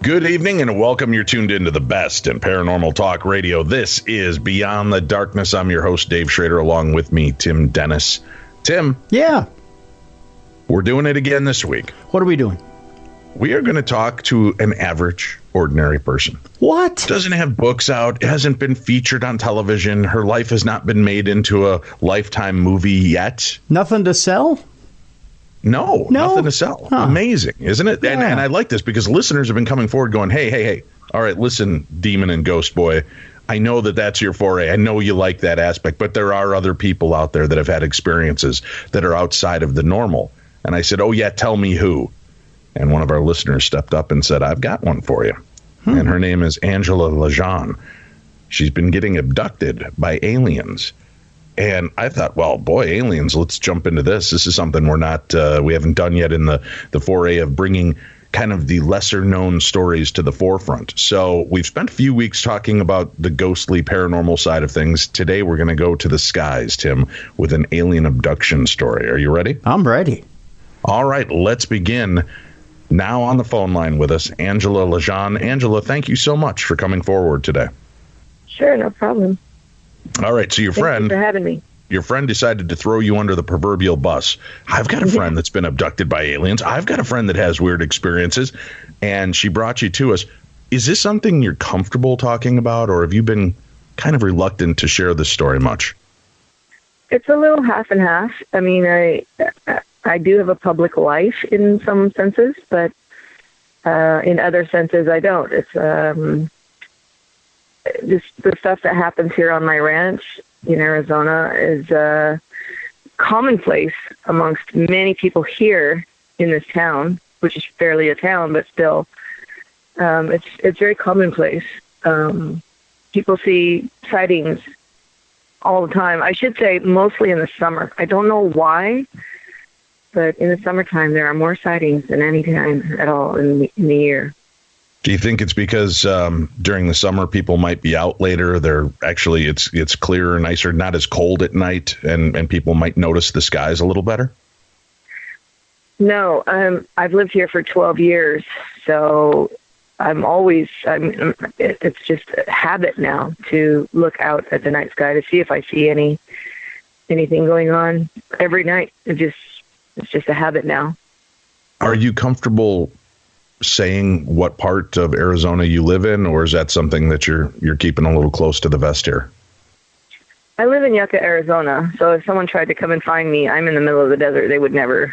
Good evening and welcome. You're tuned into the best in paranormal talk radio. This is Beyond the Darkness. I'm your host, Dave Schrader, along with me, Tim Dennis. Tim. Yeah. We're doing it again this week. What are we doing? We are going to talk to an average, ordinary person. What? Doesn't have books out, hasn't been featured on television. Her life has not been made into a Lifetime movie yet. Nothing to sell? No, nothing to sell. Huh. Amazing, isn't it? Yeah. And I like this because listeners have been coming forward going, hey. All right, listen, Demon and Ghost Boy. I know that that's your foray. I know you like that aspect, but there are other people out there that have had experiences that are outside of the normal. And I said, oh, yeah, tell me who. And one of our listeners stepped up and said, I've got one for you. And her name is Angela Lazon. She's been getting abducted by aliens. And I thought, well, boy, aliens, let's jump into this. This is something we haven't done yet in the foray of bringing kind of the lesser known stories to the forefront. So we've spent a few weeks talking about the ghostly paranormal side of things. Today, we're going to go to the skies, Tim, with an alien abduction story. Are you ready? I'm ready. All right, let's begin. Now on the phone line with us, Angela Lazon. Angela, thank you so much for coming forward today. Sure, no problem. All right, so Thank you for having me. Your friend decided to throw you under the proverbial bus. I've got a friend that's been abducted by aliens. I've got a friend that has weird experiences, and she brought you to us. Is this something you're comfortable talking about, or have you been kind of reluctant to share this story much? It's a little half and half. I mean, I do have a public life in some senses, but in other senses, I don't. It's just the stuff that happens here on my ranch in Arizona is commonplace amongst many people here in this town, which is barely a town, but still, it's very commonplace. People see sightings all the time. I should say mostly in the summer. I don't know why, but in the summertime there are more sightings than any time at all in the year. Do you think it's because during the summer people might be out later? They're actually it's clearer, nicer, not as cold at night, and people might notice the skies a little better? No, I've lived here for 12 years, so it's just a habit now to look out at the night sky to see if I see anything going on every night. It's just a habit now. Are you comfortable saying what part of Arizona you live in, or is that something that you're keeping a little close to the vest here? I live in Yucca, Arizona, so if someone tried to come and find me, I'm in the middle of the desert. They would never.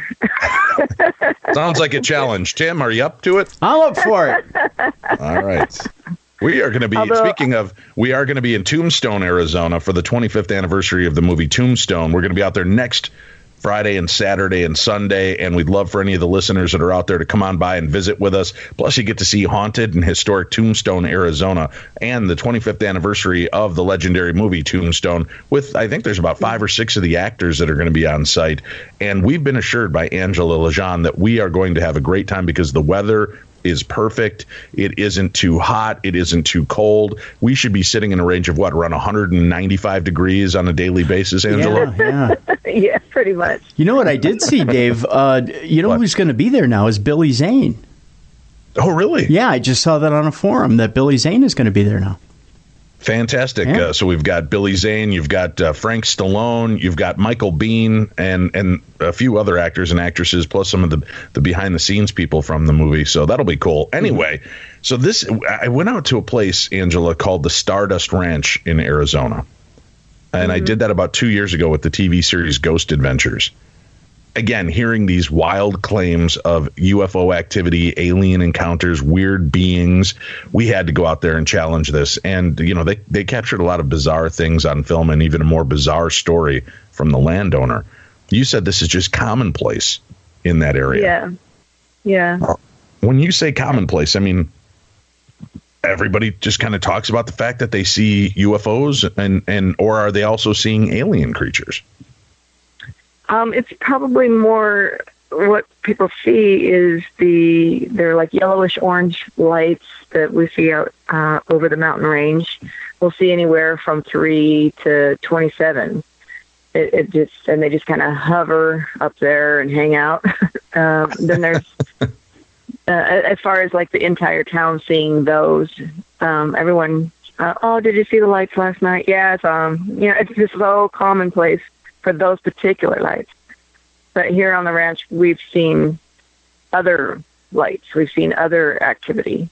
Sounds like a challenge. Tim, are you up to it? I'm up for it. All right. We are going to be, we are going to be in Tombstone, Arizona for the 25th anniversary of the movie Tombstone. We're going to be out there next Friday and Saturday and Sunday, and we'd love for any of the listeners that are out there to come on by and visit with us. Plus, you get to see haunted and historic Tombstone, Arizona, and the 25th anniversary of the legendary movie Tombstone with, I think there's about 5 or 6 of the actors that are going to be on site. And we've been assured by Angela Lazon that we are going to have a great time because the weather is perfect. It isn't too hot. It isn't too cold. We should be sitting in a range of around 195 degrees on a daily basis, Angela? Yeah. Yeah, pretty much. You know what I did see, Dave? Who's going to be there now is Billy Zane. Oh, really? Yeah, I just saw that on a forum that Billy Zane is going to be there now. Fantastic. Yeah. So we've got Billy Zane, you've got Frank Stallone, you've got Michael Biehn, and a few other actors and actresses, plus some of the behind-the-scenes people from the movie. So that'll be cool. Anyway, so I went out to a place, Angela, called the Stardust Ranch in Arizona. And I did that about 2 years ago with the TV series Ghost Adventures. Again, hearing these wild claims of UFO activity, alien encounters, weird beings, we had to go out there and challenge this. And, they captured a lot of bizarre things on film and even a more bizarre story from the landowner. You said this is just commonplace in that area. Yeah. When you say commonplace, I mean, everybody just kind of talks about the fact that they see UFOs, and or are they also seeing alien creatures? It's probably more what people see is they're like yellowish orange lights that we see out over the mountain range. We'll see anywhere from 3 to 27. And they just kind of hover up there and hang out. Then there's, as far as like the entire town seeing those, everyone, oh, did you see the lights last night? Yeah, it's just so commonplace for those particular lights. But here on the ranch, we've seen other lights. We've seen other activity.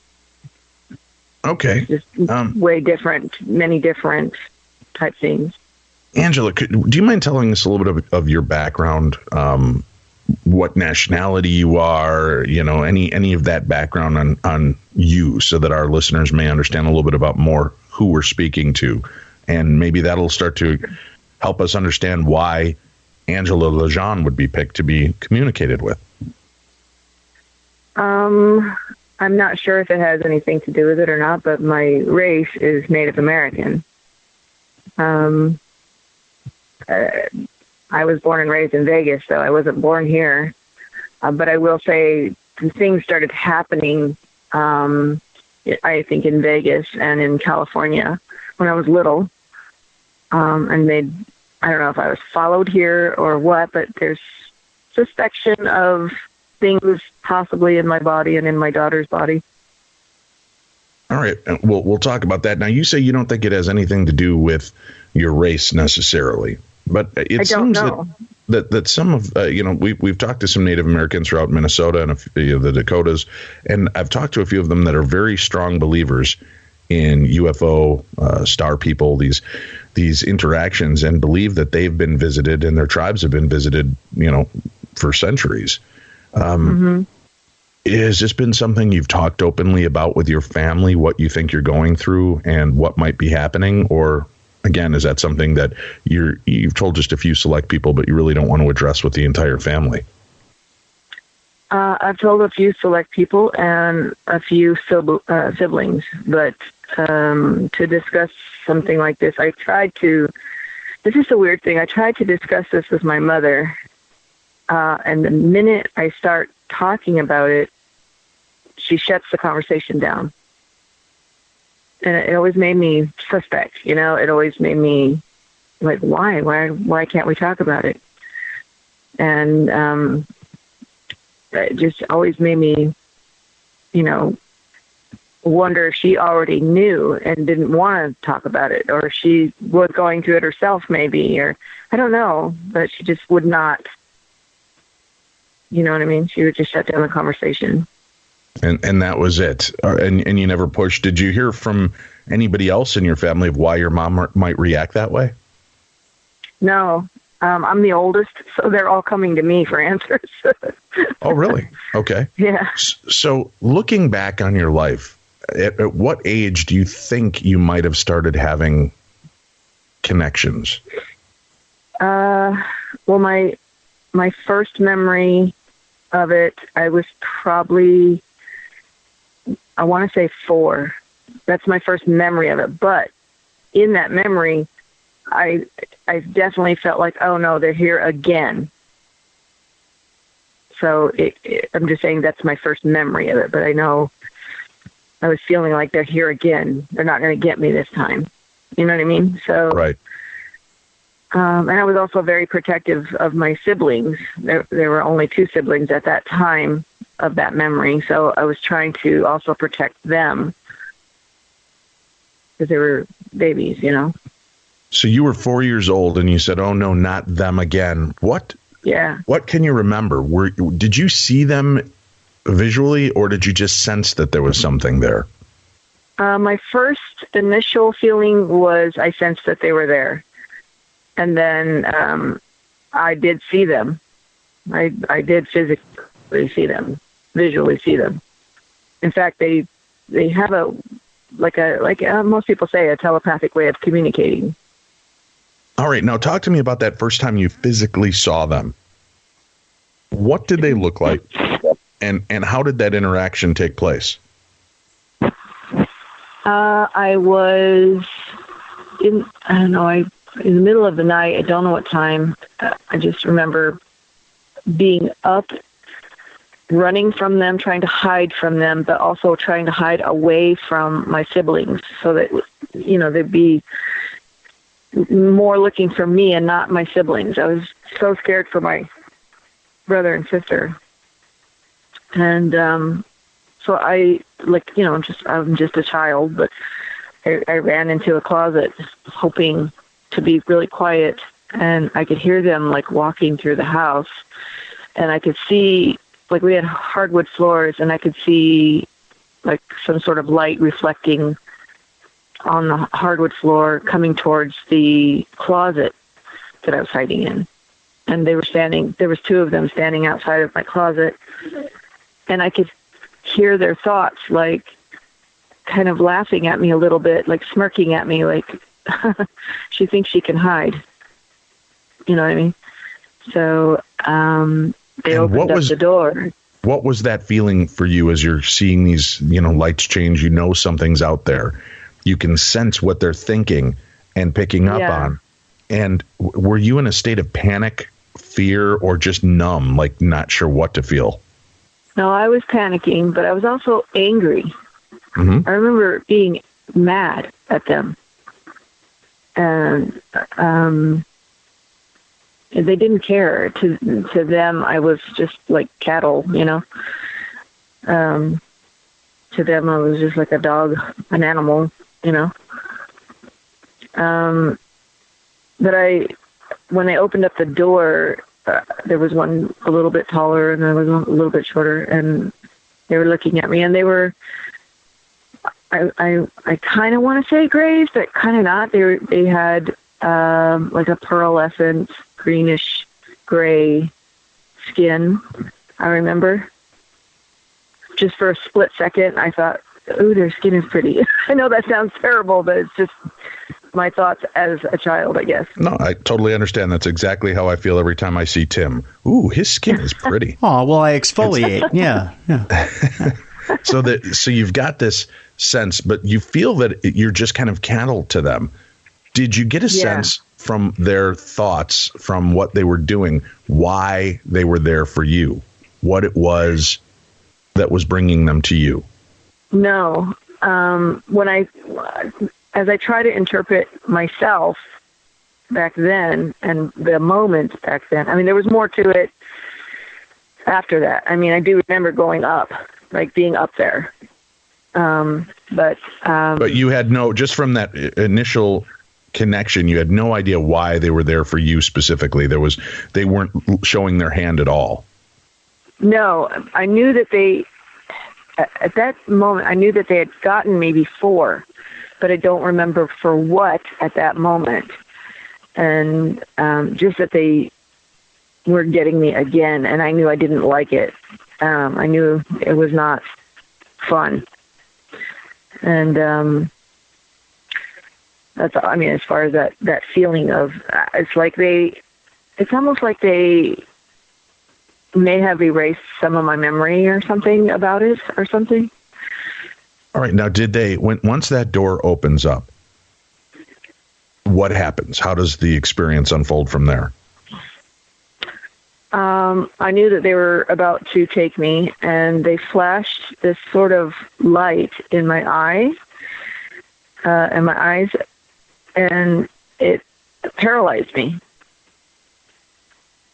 Okay. Just way different, many different type things. Angela, do you mind telling us a little bit of your background, what nationality you are, any of that background on you, so that our listeners may understand a little bit about more who we're speaking to, and maybe that'll start to help us understand why Angela Lazon would be picked to be communicated with. I'm not sure if it has anything to do with it or not, but my race is Native American. I was born and raised in Vegas, so I wasn't born here. But I will say things started happening, I think, in Vegas and in California when I was little. And I don't know if I was followed here or what, but there's suspicion of things possibly in my body and in my daughter's body. All right. We'll talk about that. Now, you say you don't think it has anything to do with your race necessarily, but it seems that some of, we've talked to some Native Americans throughout Minnesota and the Dakotas, and I've talked to a few of them that are very strong believers in UFO, star people, these interactions, and believe that they've been visited and their tribes have been visited, for centuries. Has this been something you've talked openly about with your family, what you think you're going through and what might be happening? Or again, is that something that you've told just a few select people, but you really don't want to address with the entire family? I've told a few select people and a few siblings, but to discuss something like this, this is the weird thing, I tried to discuss this with my mother, and the minute I start talking about it, she shuts the conversation down. And it always made me suspect, it always made me like, why can't we talk about it? And it just always made me, wonder if she already knew and didn't want to talk about it, or she was going through it herself maybe, or I don't know, but she just would not, you know what I mean? She would just shut down the conversation. And that was it. And you never pushed. Did you hear from anybody else in your family of why your mom might react that way? No. I'm the oldest, so they're all coming to me for answers. Oh, really? Okay. Yeah. So looking back on your life, at what age do you think you might have started having connections? Well, my first memory of it, I was probably, I want to say 4. That's my first memory of it. But in that memory, I definitely felt like, oh no, they're here again. So I'm just saying that's my first memory of it. But I know I was feeling like they're here again. They're not going to get me this time. You know what I mean? So right. And I was also very protective of my siblings. There were only 2 siblings at that time of that memory. So I was trying to also protect them because they were babies, So you were 4 years old and you said, oh no, not them again. What? Yeah. What can you remember? Did you see them visually, or did you just sense that there was something there? My first initial feeling was I sensed that they were there. And then I did see them. I did physically see them, visually see them. In fact, they have like most people say, a telepathic way of communicating. All right. Now talk to me about that first time you physically saw them. What did they look like? And how did that interaction take place? I was in the middle of the night. I don't know what time. I just remember being up, running from them, trying to hide from them, but also trying to hide away from my siblings so that, they'd be more looking for me and not my siblings. I was so scared for my brother and sister. And so I'm just a child, but I ran into a closet hoping to be really quiet, and I could hear them like walking through the house, and I could see, like, we had hardwood floors, and I could see like some sort of light reflecting on the hardwood floor coming towards the closet that I was hiding in. And there was two of them standing outside of my closet, and I could hear their thoughts, like kind of laughing at me a little bit, like smirking at me, like she thinks she can hide. You know what I mean? So they opened up the door. What was that feeling for you as you're seeing these, lights change? Something's out there. You can sense what they're thinking and picking up on. And were you in a state of panic, fear, or just numb, like not sure what to feel? No, I was panicking, but I was also angry. Mm-hmm. I remember being mad at them. And they didn't care. To them, I was just like cattle, To them, I was just like a dog, an animal, But when they opened up the door, there was one a little bit taller and there was one a little bit shorter, and they were looking at me, and they were, I kind of want to say grays, but kind of not. They had like a pearlescent greenish gray skin. I remember just for a split second, I thought, "Oh, their skin is pretty." I know that sounds terrible, but it's just my thoughts as a child, I guess. No, I totally understand. That's exactly how I feel every time I see Tim. Ooh, his skin is pretty. Oh, well, I exfoliate. Yeah. So you've got this sense, but you feel that you're just kind of cattle to them. Did you get a sense from their thoughts, from what they were doing, why they were there for you, what it was that was bringing them to you? No. As I try to interpret myself back then and the moment back then, there was more to it after that. I do remember going up, like being up there. But you had just from that initial connection, you had no idea why they were there for you specifically. They weren't showing their hand at all. No, I knew that at that moment, I knew that they had gotten me before, but I don't remember for what at that moment. And just that they were getting me again, and I knew I didn't like it. I knew it was not fun. And that's, as far as that feeling of, it's almost like they may have erased some of my memory or something about it or something. All right. Now, once that door opens up, what happens? How does the experience unfold from there? I knew that they were about to take me, and they flashed this sort of light in my eyes, and it paralyzed me.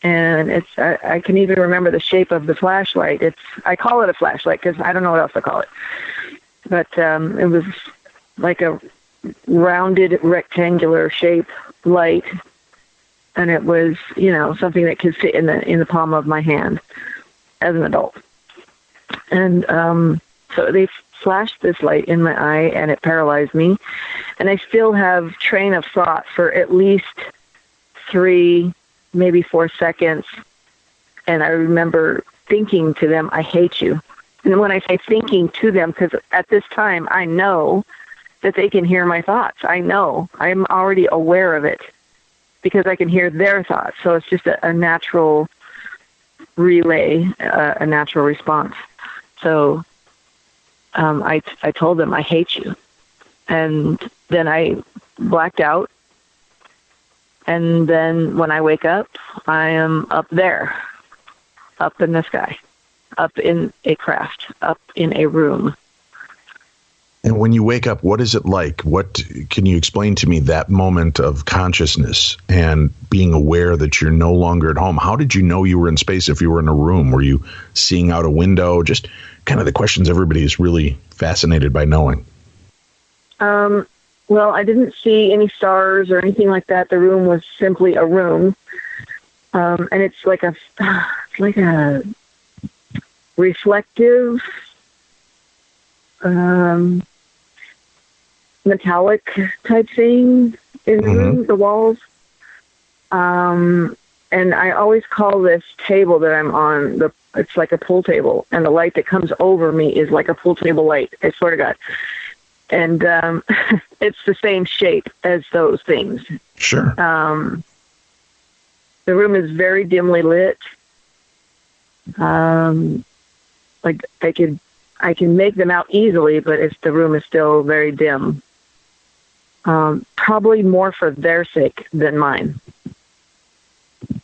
And I can even remember the shape of the flashlight. I call it a flashlight because I don't know what else to call it. But it was like a rounded rectangular shape light, and it was, something that could fit in the palm of my hand as an adult. And so they flashed this light in my eye, and it paralyzed me. And I still have train of thought for at least 3, maybe 4 seconds. And I remember thinking to them, "I hate you." And when I say thinking to them, because at this time I know that they can hear my thoughts. I know. I'm already aware of it. because I can hear their thoughts. So it's just a natural relay, a natural response. So I told them, I hate you. And then I blacked out. And then when I wake up, I am up there, up in the sky, up in a craft, up in a room. And when you wake up, what is it like? What can you explain to me that moment of consciousness and being aware that you're no longer at home? How did you know you were in space if you were in a room? Were you seeing out a window? Just kind of the questions everybody is really fascinated by knowing. Well, I didn't see any stars or anything like that. The room was simply a room. And it's like a reflective, metallic type thing in the room, the walls. And I always call this table that I'm on, it's like a pool table, and the light that comes over me is like a pool table light, I swear to God. And it's the same shape as those things. Sure. The room is very dimly lit. Like I can make them out easily, but the room is still very dim. Probably more for their sake than mine.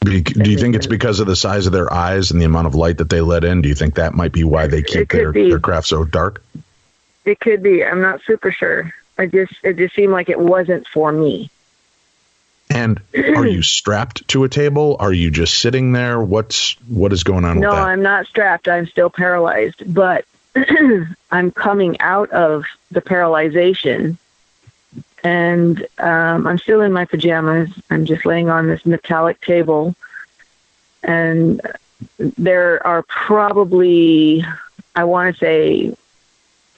Do you think it's because of the size of their eyes and the amount of light that they let in? Do you think that might be why they keep their craft so dark? It could be. I'm not super sure. It just seemed like it wasn't for me. And are you strapped to a table? Are you just sitting there? What is going on with that? No, I'm not strapped. I'm still paralyzed, but I'm coming out of the paralyzation, and I'm still in my pajamas. I'm just laying on this metallic table, and there are probably, I want to say,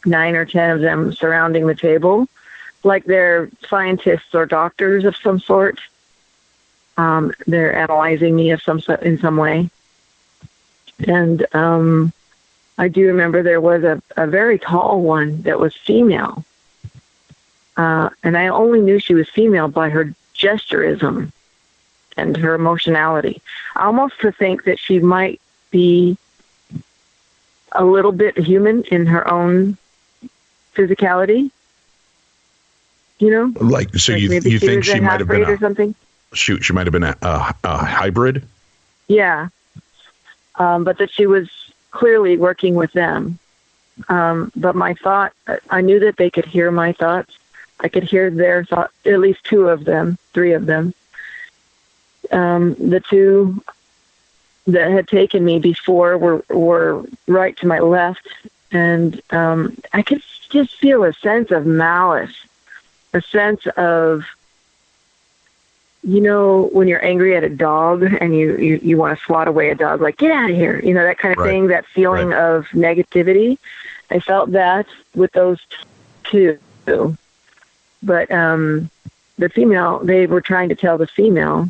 9 or 10 of them surrounding the table, like they're scientists or doctors of some sort. They're analyzing me in some way. And I do remember there was a very tall one that was female. And I only knew she was female by her gesturism and her emotionality. I almost think that she might be a little bit human in her own physicality, you know, like so. You think she might have been or something? She might have been a hybrid. Yeah, but that she was clearly working with them. But my thought, I knew that they could hear my thoughts. I could hear their thoughts. At least 2 of them, 3 of them. The 2 that had taken me before were right to my left, and I could just feel a sense of malice, a sense of, you know, when you're angry at a dog and you want to swat away a dog, like, get out of here, you know, that kind of thing, that feeling of negativity. I felt that with those 2. But the female, they were trying to tell the female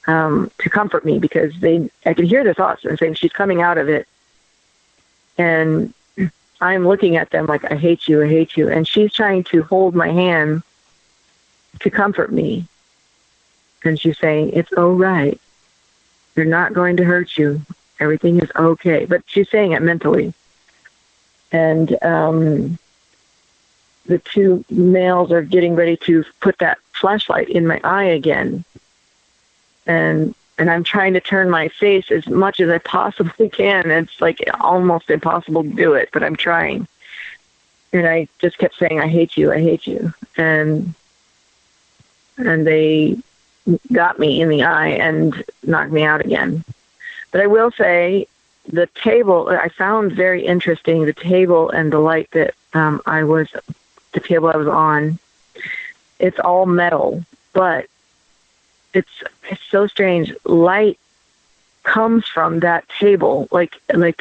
to comfort me, because I could hear their thoughts and saying, she's coming out of it. And I'm looking at them like, I hate you, I hate you. And she's trying to hold my hand to comfort me. And she's saying, it's all right. They're not going to hurt you. Everything is okay. But she's saying it mentally. And the 2 males are getting ready to put that flashlight in my eye again. And I'm trying to turn my face as much as I possibly can. It's like almost impossible to do it, but I'm trying. And I just kept saying, I hate you, I hate you. And they got me in the eye and knocked me out again. But I will say, the table, I found very interesting, the table and the light that the table I was on. It's all metal, but it's so strange. Light comes from that table, like you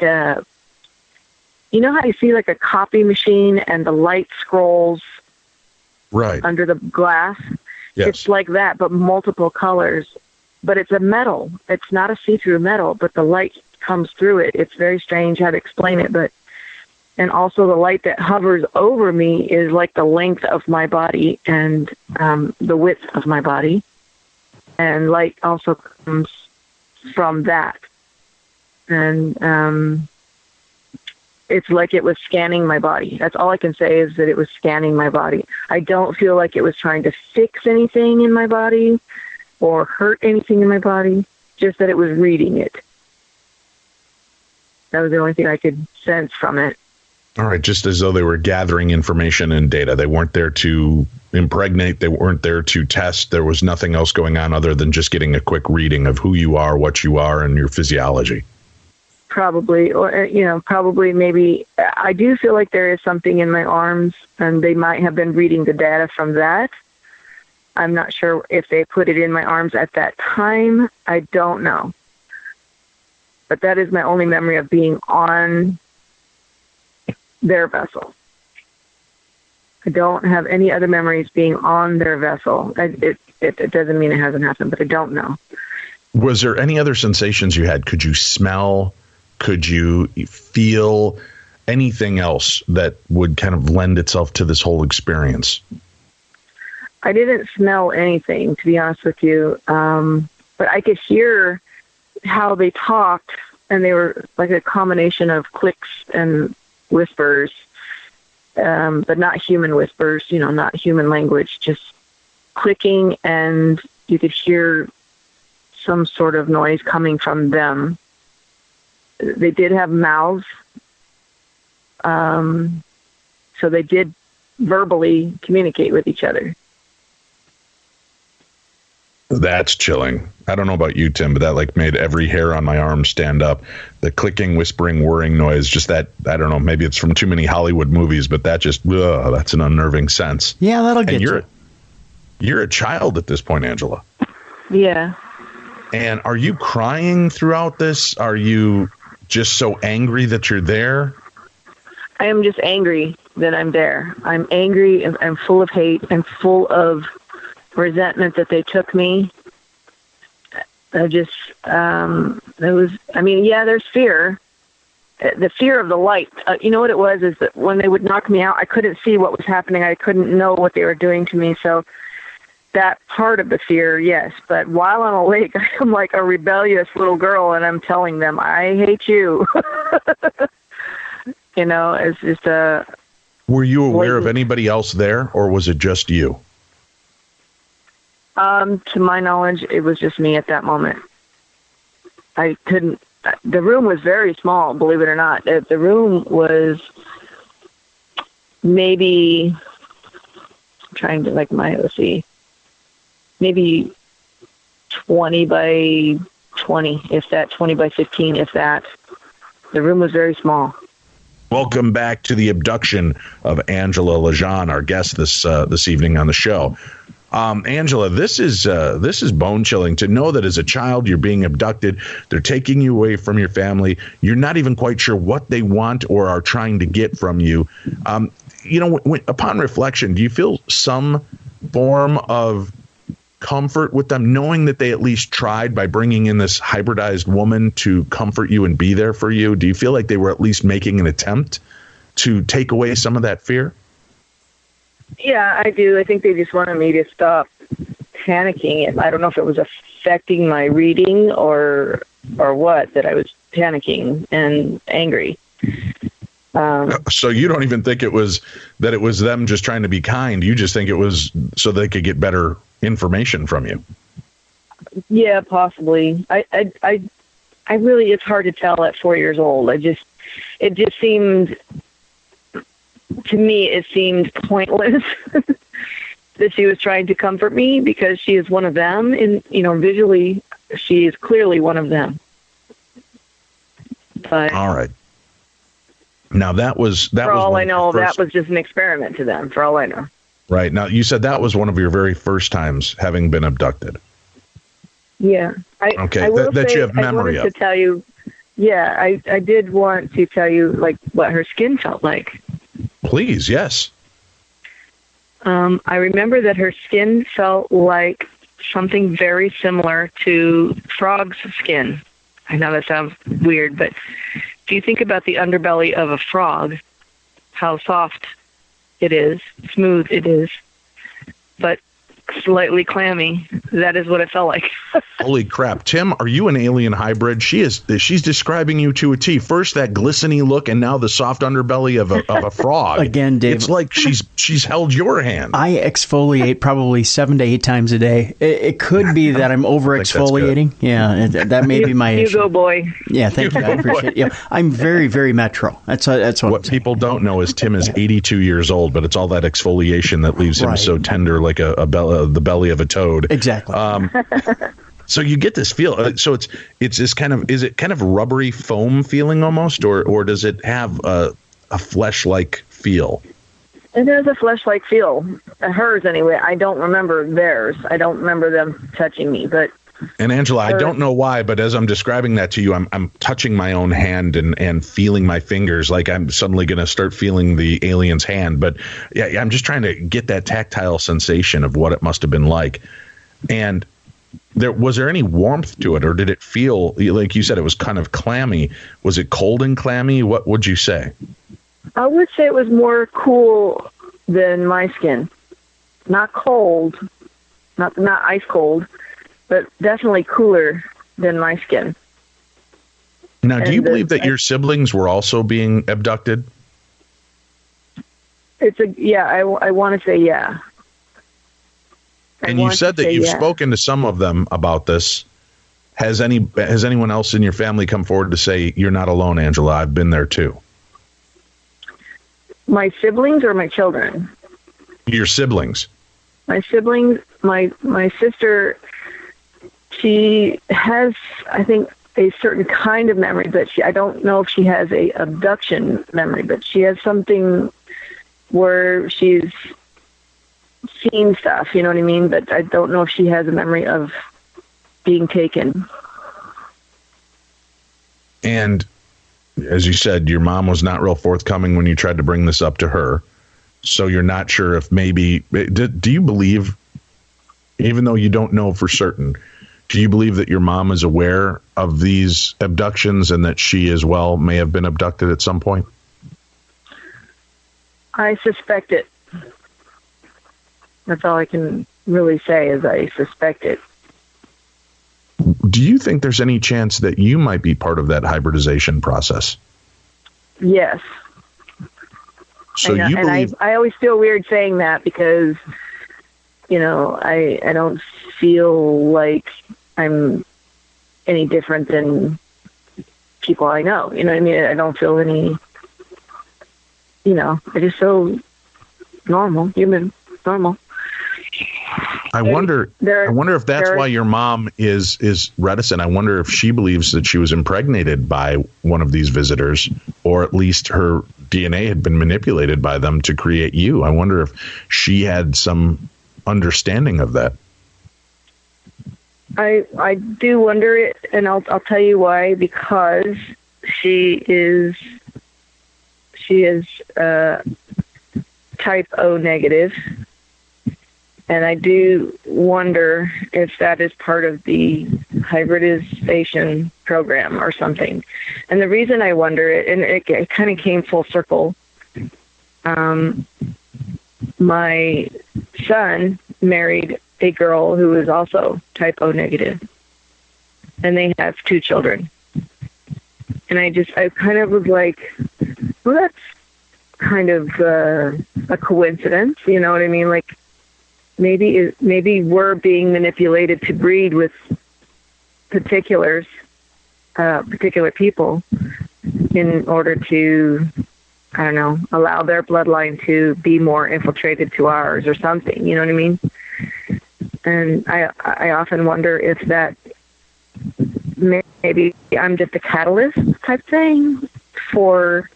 know how you see like a copy machine and the light scrolls under the glass? Yes. It's like that, but multiple colors. But it's a metal. It's not a see-through metal, but the light comes through it. It's very strange how to explain it, and also the light that hovers over me is like the length of my body and the width of my body. and light also comes from that. And it's like it was scanning my body. That's all I can say, is that it was scanning my body. I don't feel like it was trying to fix anything in my body or hurt anything in my body, just that it was reading it. That was the only thing I could sense from it. All right, just as though they were gathering information and data. They weren't there to impregnate. They weren't there to test. There was nothing else going on other than just getting a quick reading of who you are, what you are, and your physiology. Probably, or, probably maybe. I do feel like there is something in my arms, and they might have been reading the data from that. I'm not sure if they put it in my arms at that time. I don't know. But that is my only memory of being on their vessel. I don't have any other memories being on their vessel. It doesn't mean it hasn't happened, but I don't know. Was there any other sensations you had? Could you smell? Could you feel anything else that would kind of lend itself to this whole experience? I didn't smell anything, to be honest with you. But I could hear how they talked, and they were like a combination of clicks and whispers, but not human whispers, not human language, just clicking, and you could hear some sort of noise coming from them. They did have mouths, so they did verbally communicate with each other. That's chilling. I don't know about you, Tim, but that made every hair on my arm stand up. The clicking, whispering, whirring noise, just that, I don't know, maybe it's from too many Hollywood movies, but that just, that's an unnerving sense. Yeah, that'll get you. You're a child at this point, Angela. Yeah. And are you crying throughout this? Are you just so angry that you're there? I am just angry that I'm there. I'm angry, and I'm full of hate. I'm full of resentment that they took me. There's fear. The fear of the light. You know what it was, is that when they would knock me out, I couldn't see what was happening. I couldn't know what they were doing to me. So that part of the fear, yes. But while I'm awake, I'm like a rebellious little girl, and I'm telling them, I hate you. It's just a... Were you aware of anybody else there, or was it just you? To my knowledge, it was just me at that moment. I couldn't... The room was very small, believe it or not. The room was maybe... I'm trying to, let's see... maybe 20 by 20, if that, 20 by 15, if that. The room was very small. Welcome back to the abduction of Angela Lazon, our guest this evening on the show. Angela, this is bone chilling to know that as a child you're being abducted. They're taking you away from your family. You're not even quite sure what they want or are trying to get from you. Upon reflection, do you feel some form of comfort with them, knowing that they at least tried by bringing in this hybridized woman to comfort you and be there for you? Do you feel like they were at least making an attempt to take away some of that fear? Yeah, I do. I think they just wanted me to stop panicking. And I don't know if it was affecting my reading or what, that I was panicking and angry. So you don't even think it was them just trying to be kind. You just think it was so they could get better information from you. Yeah, possibly. I really, it's hard to tell at 4 years old. It just seemed, to me, it seemed pointless that she was trying to comfort me, because she is one of them, and visually she is clearly one of them. But all right. Now that was for all I know, that was just an experiment to them. For all I know. Right. Now, you said that was one of your very first times having been abducted. Yeah. Okay. That you have memory of. To tell you, yeah, I did want to tell you, what her skin felt like. Please, yes. I remember that her skin felt like something very similar to frog's skin. I know that sounds weird, but if you think about the underbelly of a frog, how soft it is, smooth it is, but slightly clammy. That is what it felt like. Holy crap. Tim, are you an alien hybrid? She's describing you to a T. First that glistening look, and now the soft underbelly of a frog. Again, Dave. It's like she's held your hand. I exfoliate probably 7 to 8 times a day. It could be that I'm over exfoliating. Yeah, that may be my issue. You go, boy. Yeah, thank you. I appreciate it. Yeah, I'm very, very metro. That's what people don't know is Tim is 82 years old, but it's all that exfoliation that leaves him so tender, like the belly of a toad. Exactly. So you get this feel. So it's this kind of, is it kind of rubbery foam feeling almost, or does it have a flesh-like feel? It has a flesh-like feel. Hers, anyway. I don't remember theirs. I don't remember them touching me, but. And Angela, I don't know why, but as I'm describing that to you, I'm touching my own hand and feeling my fingers like I'm suddenly going to start feeling the alien's hand. But yeah, I'm just trying to get that tactile sensation of what it must have been like. And was there any warmth to it, or did it feel, like you said, it was kind of clammy? Was it cold and clammy? What would you say? I would say it was more cool than my skin. Not cold, not ice cold, but definitely cooler than my skin. Now, do you believe that your siblings were also being abducted? I want to say yeah. And you said that you've spoken to some of them about this. Has anyone else in your family come forward to say, you're not alone, Angela? I've been there too. My siblings or my children? Your siblings. My siblings, my sister, she has, I think, a certain kind of memory, but I don't know if she has a abduction memory, but she has something where she's seen stuff, you know what I mean? But I don't know if she has a memory of being taken. And as you said, your mom was not real forthcoming when you tried to bring this up to her. So you're not sure if maybe, do you believe, even though you don't know for certain, do you believe that your mom is aware of these abductions and that she as well may have been abducted at some point? I suspect it. That's all I can really say is I suspect it. Do you think there's any chance that you might be part of that hybridization process? Yes. So you believe... I always feel weird saying that because, you know, I don't feel like I'm any different than people I know. You know what I mean? I don't feel any, you know, I just feel normal, human, normal. I wonder if that's why your mom is reticent. I wonder if she believes that she was impregnated by one of these visitors, or at least her DNA had been manipulated by them to create you. I wonder if she had some understanding of that. I do wonder it, and I'll tell you why. Because she is type O negative. And I do wonder if that is part of the hybridization program or something. And the reason I wonder it, and it kind of came full circle, my son married a girl who is also type O negative. And they have 2 children. And I kind of was like, well, that's kind of a coincidence. You know what I mean? Like, maybe we're being manipulated to breed with particular people in order to, I don't know, allow their bloodline to be more infiltrated to ours or something. You know what I mean? And I often wonder if that maybe I'm just a catalyst type thing for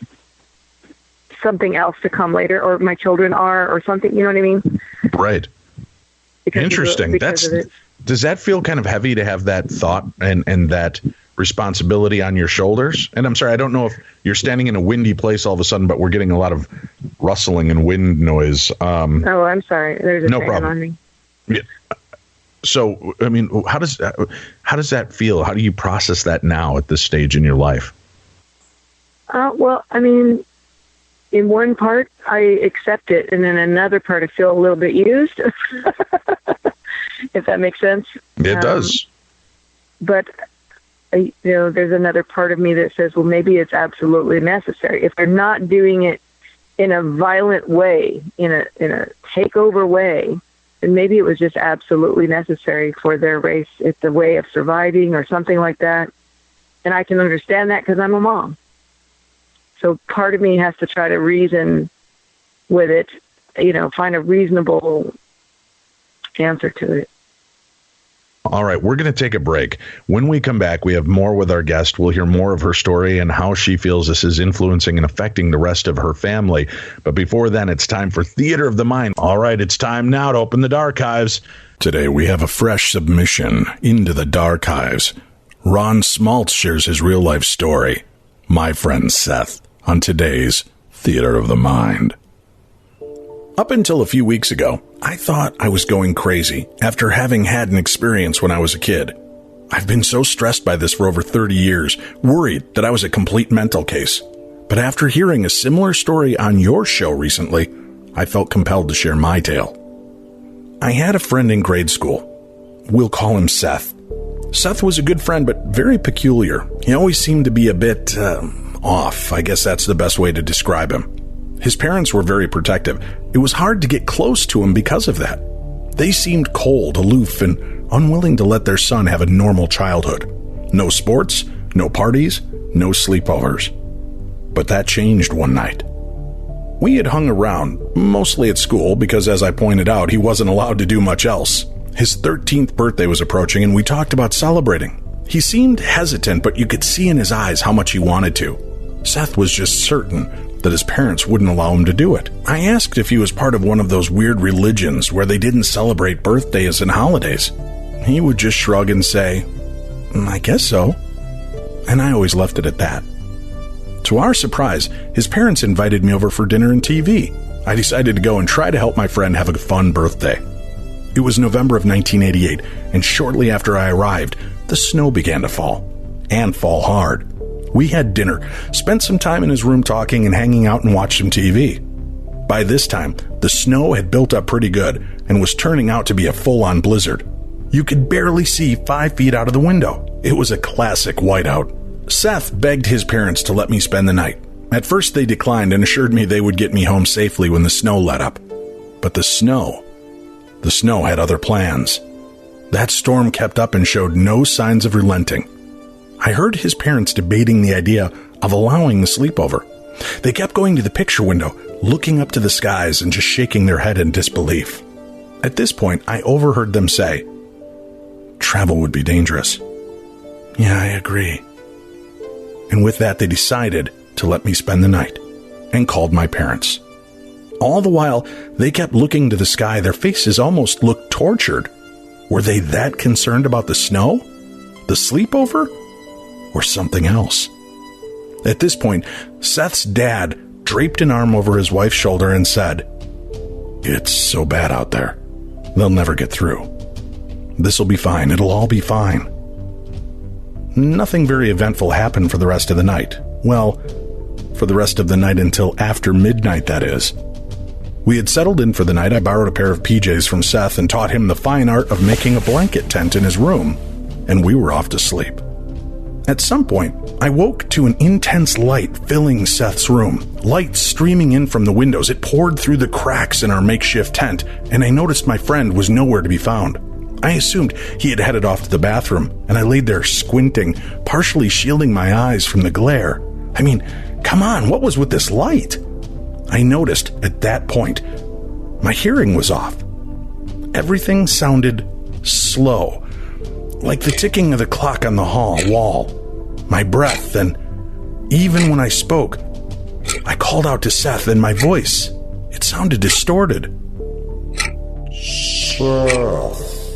something else to come later, or my children are, or something. You know what I mean? Right. Interesting. Does that feel kind of heavy to have that thought and that responsibility on your shoulders? And I'm sorry, I don't know if you're standing in a windy place all of a sudden, but we're getting a lot of rustling and wind noise. Oh, I'm sorry. There's a no fan problem. on me. Yeah. So, I mean, how does that feel? How do you process that now at this stage in your life? Well, I mean, in one part, I accept it, and then another part, I feel a little bit used. if that makes sense. It does. But, there's another part of me that says, well, maybe it's absolutely necessary. If they're not doing it in a violent way, in a takeover way, then maybe it was just absolutely necessary for their race. It's a way of surviving or something like that. And I can understand that because I'm a mom. So part of me has to try to reason with it, find a reasonable answer to it. All right, we're going to take a break. When we come back, we have more with our guest. We'll hear more of her story and how she feels this is influencing and affecting the rest of her family. But before then, it's time for Theater of the Mind. All right, it's time now to open the Darchives. Today, we have a fresh submission into the Darchives. Ron Smaltz shares his real-life story, My Friend Seth, on today's Theater of the Mind. Up until a few weeks ago, I thought I was going crazy after having had an experience when I was a kid. I've been so stressed by this for over 30 years, worried that I was a complete mental case. But after hearing a similar story on your show recently, I felt compelled to share my tale. I had a friend in grade school. We'll call him Seth. Seth was a good friend, but very peculiar. He always seemed to be a bit off. I guess that's the best way to describe him. His parents were very protective. It was hard to get close to him because of that. They seemed cold, aloof, and unwilling to let their son have a normal childhood. No sports, no parties, no sleepovers. But that changed one night. We had hung around, mostly at school, because as I pointed out, he wasn't allowed to do much else. His 13th birthday was approaching, and we talked about celebrating. He seemed hesitant, but you could see in his eyes how much he wanted to. Seth was just certain that his parents wouldn't allow him to do it. I asked if he was part of one of those weird religions where they didn't celebrate birthdays and holidays. He would just shrug and say, I guess so. And I always left it at that. To our surprise, his parents invited me over for dinner and TV. I decided to go and try to help my friend have a fun birthday. It was November of 1988, and shortly after I arrived, the snow began to fall, and fall hard. We had dinner, spent some time in his room talking and hanging out and watched some TV. By this time, the snow had built up pretty good and was turning out to be a full-on blizzard. You could barely see 5 feet out of the window. It was a classic whiteout. Seth begged his parents to let me spend the night. At first they declined and assured me they would get me home safely when the snow let up. But the snow had other plans. That storm kept up and showed no signs of relenting. I heard his parents debating the idea of allowing the sleepover. They kept going to the picture window, looking up to the skies and just shaking their head in disbelief. At this point, I overheard them say, "Travel would be dangerous." "Yeah, I agree." And with that, they decided to let me spend the night and called my parents. All the while, they kept looking to the sky. Their faces almost looked tortured. Were they that concerned about the snow? The sleepover? Or something else? At this point, Seth's dad draped an arm over his wife's shoulder and said, "It's so bad out there. They'll never get through. This'll be fine. It'll all be fine." Nothing very eventful happened for the rest of the night. Well, for the rest of the night until after midnight, that is. We had settled in for the night. I borrowed a pair of PJs from Seth and taught him the fine art of making a blanket tent in his room, and we were off to sleep. At some point, I woke to an intense light filling Seth's room. Light streaming in from the windows. It poured through the cracks in our makeshift tent, and I noticed my friend was nowhere to be found. I assumed he had headed off to the bathroom, and I laid there squinting, partially shielding my eyes from the glare. I mean, come on, what was with this light? I noticed at that point, my hearing was off. Everything sounded slow, like the ticking of the clock on the hall wall. My breath, and even when I spoke, I called out to Seth, and my voice, it sounded distorted. "Seth,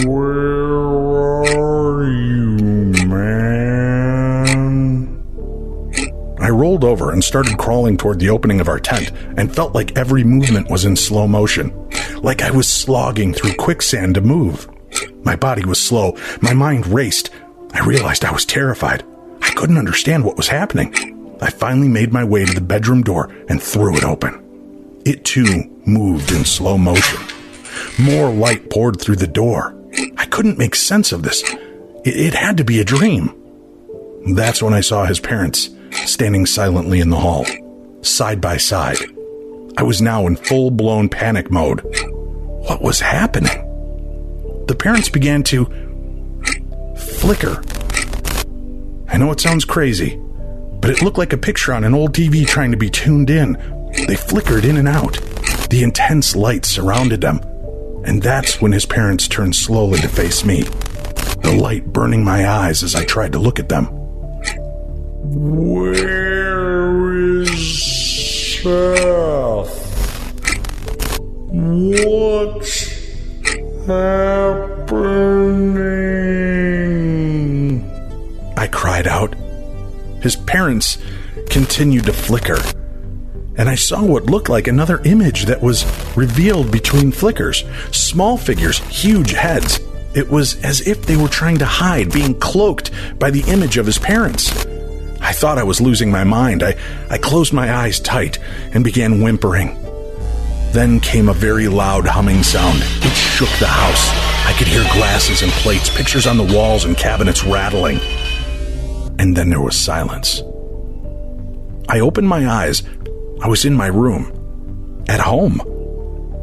where are you, man?" I rolled over and started crawling toward the opening of our tent and felt like every movement was in slow motion, like I was slogging through quicksand to move. My body was slow. My mind raced. I realized I was terrified. I couldn't understand what was happening. I finally made my way to the bedroom door and threw it open. It, too, moved in slow motion. more light poured through the door. I couldn't make sense of this. It had to be a dream. That's when I saw his parents standing silently in the hall, side by side. I was now in full-blown panic mode. What was happening? The parents began to flicker. I know it sounds crazy, but it looked like a picture on an old TV trying to be tuned in. They flickered in and out. The intense light surrounded them, and that's when his parents turned slowly to face me, the light burning my eyes as I tried to look at them. Where is Seth? What's happening? I cried out. His parents continued to flicker, and I saw what looked like another image that was revealed between flickers. Small figures, huge heads. It was as if they were trying to hide, being cloaked by the image of his parents. I thought I was losing my mind. I closed my eyes tight and began whimpering. Then came a very loud humming sound. It shook the house. I could hear glasses and plates, pictures on the walls and cabinets rattling. And then there was silence. I opened my eyes. I was in my room, at home,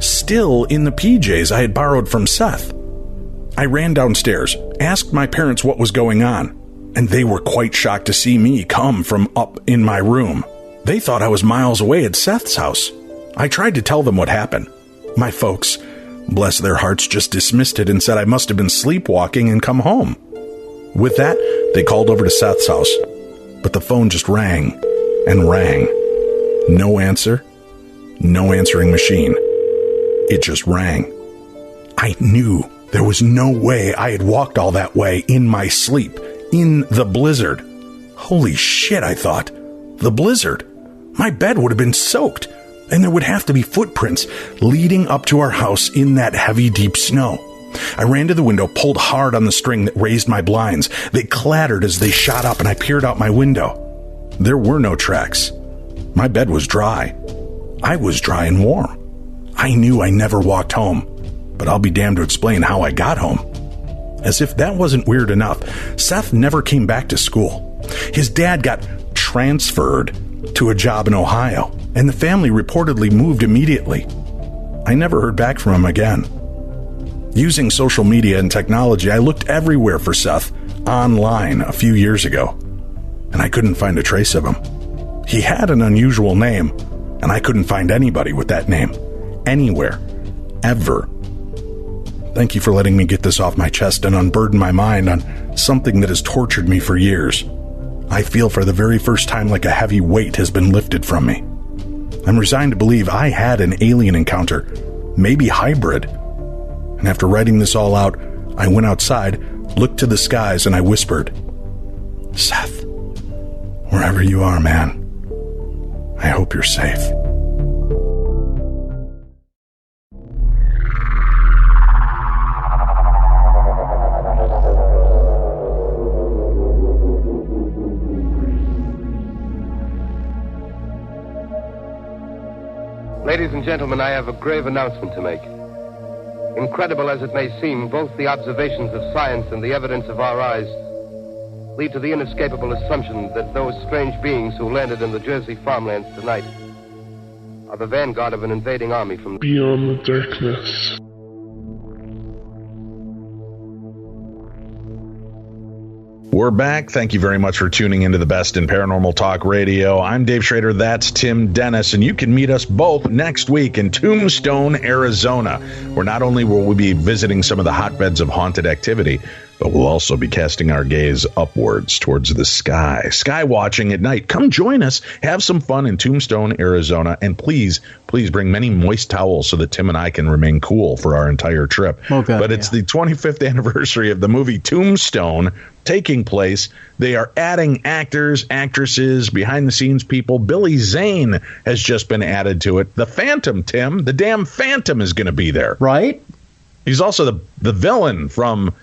still in the PJs I had borrowed from Seth. I ran downstairs, asked my parents what was going on, and they were quite shocked to see me come from up in my room. They thought I was miles away at Seth's house. I tried to tell them what happened. My folks, bless their hearts, just dismissed it and said I must have been sleepwalking and come home. With that, they called over to Seth's house, but the phone just rang and rang. No answer, no answering machine. It just rang. I knew there was no way I had walked all that way in my sleep, in the blizzard. Holy shit, I thought. The blizzard. My bed would have been soaked, and there would have to be footprints leading up to our house in that heavy, deep snow. I ran to the window, pulled hard on the string that raised my blinds. They clattered as they shot up, and I peered out my window. There were no tracks. My bed was dry. I was dry and warm. I knew I never walked home, but I'll be damned to explain how I got home. As if that wasn't weird enough, Seth never came back to school. His dad got transferred to a job in Ohio, and the family reportedly moved immediately. I never heard back from him again. Using social media and technology, I looked everywhere for Seth online a few years ago, and I couldn't find a trace of him. He had an unusual name, and I couldn't find anybody with that name. Anywhere. Ever. Thank you for letting me get this off my chest and unburden my mind on something that has tortured me for years. I feel for the very first time like a heavy weight has been lifted from me. I'm resigned to believe I had an alien encounter, maybe hybrid. And after writing this all out, I went outside, looked to the skies, and I whispered, Seth, wherever you are, man, I hope you're safe. Ladies and gentlemen, I have a grave announcement to make. Incredible as it may seem, both the observations of science and the evidence of our eyes lead to the inescapable assumption that those strange beings who landed in the Jersey farmlands tonight are the vanguard of an invading army from beyond the darkness. We're back. Thank you very much for tuning into the best in paranormal talk radio. I'm Dave Schrader. That's Tim Dennis. And you can meet us both next week in Tombstone, Arizona, where not only will we be visiting some of the hotbeds of haunted activity, but we'll also be casting our gaze upwards towards the sky. Sky watching at night. Come join us. Have some fun in Tombstone, Arizona. And please bring many moist towels so that Tim and I can remain cool for our entire trip. Okay, but it's the 25th anniversary of the movie Tombstone taking place. They are adding actors, actresses, behind-the-scenes people. Billy Zane has just been added to it. The Phantom, Tim, the damn Phantom is going to be there. Right? He's also the villain from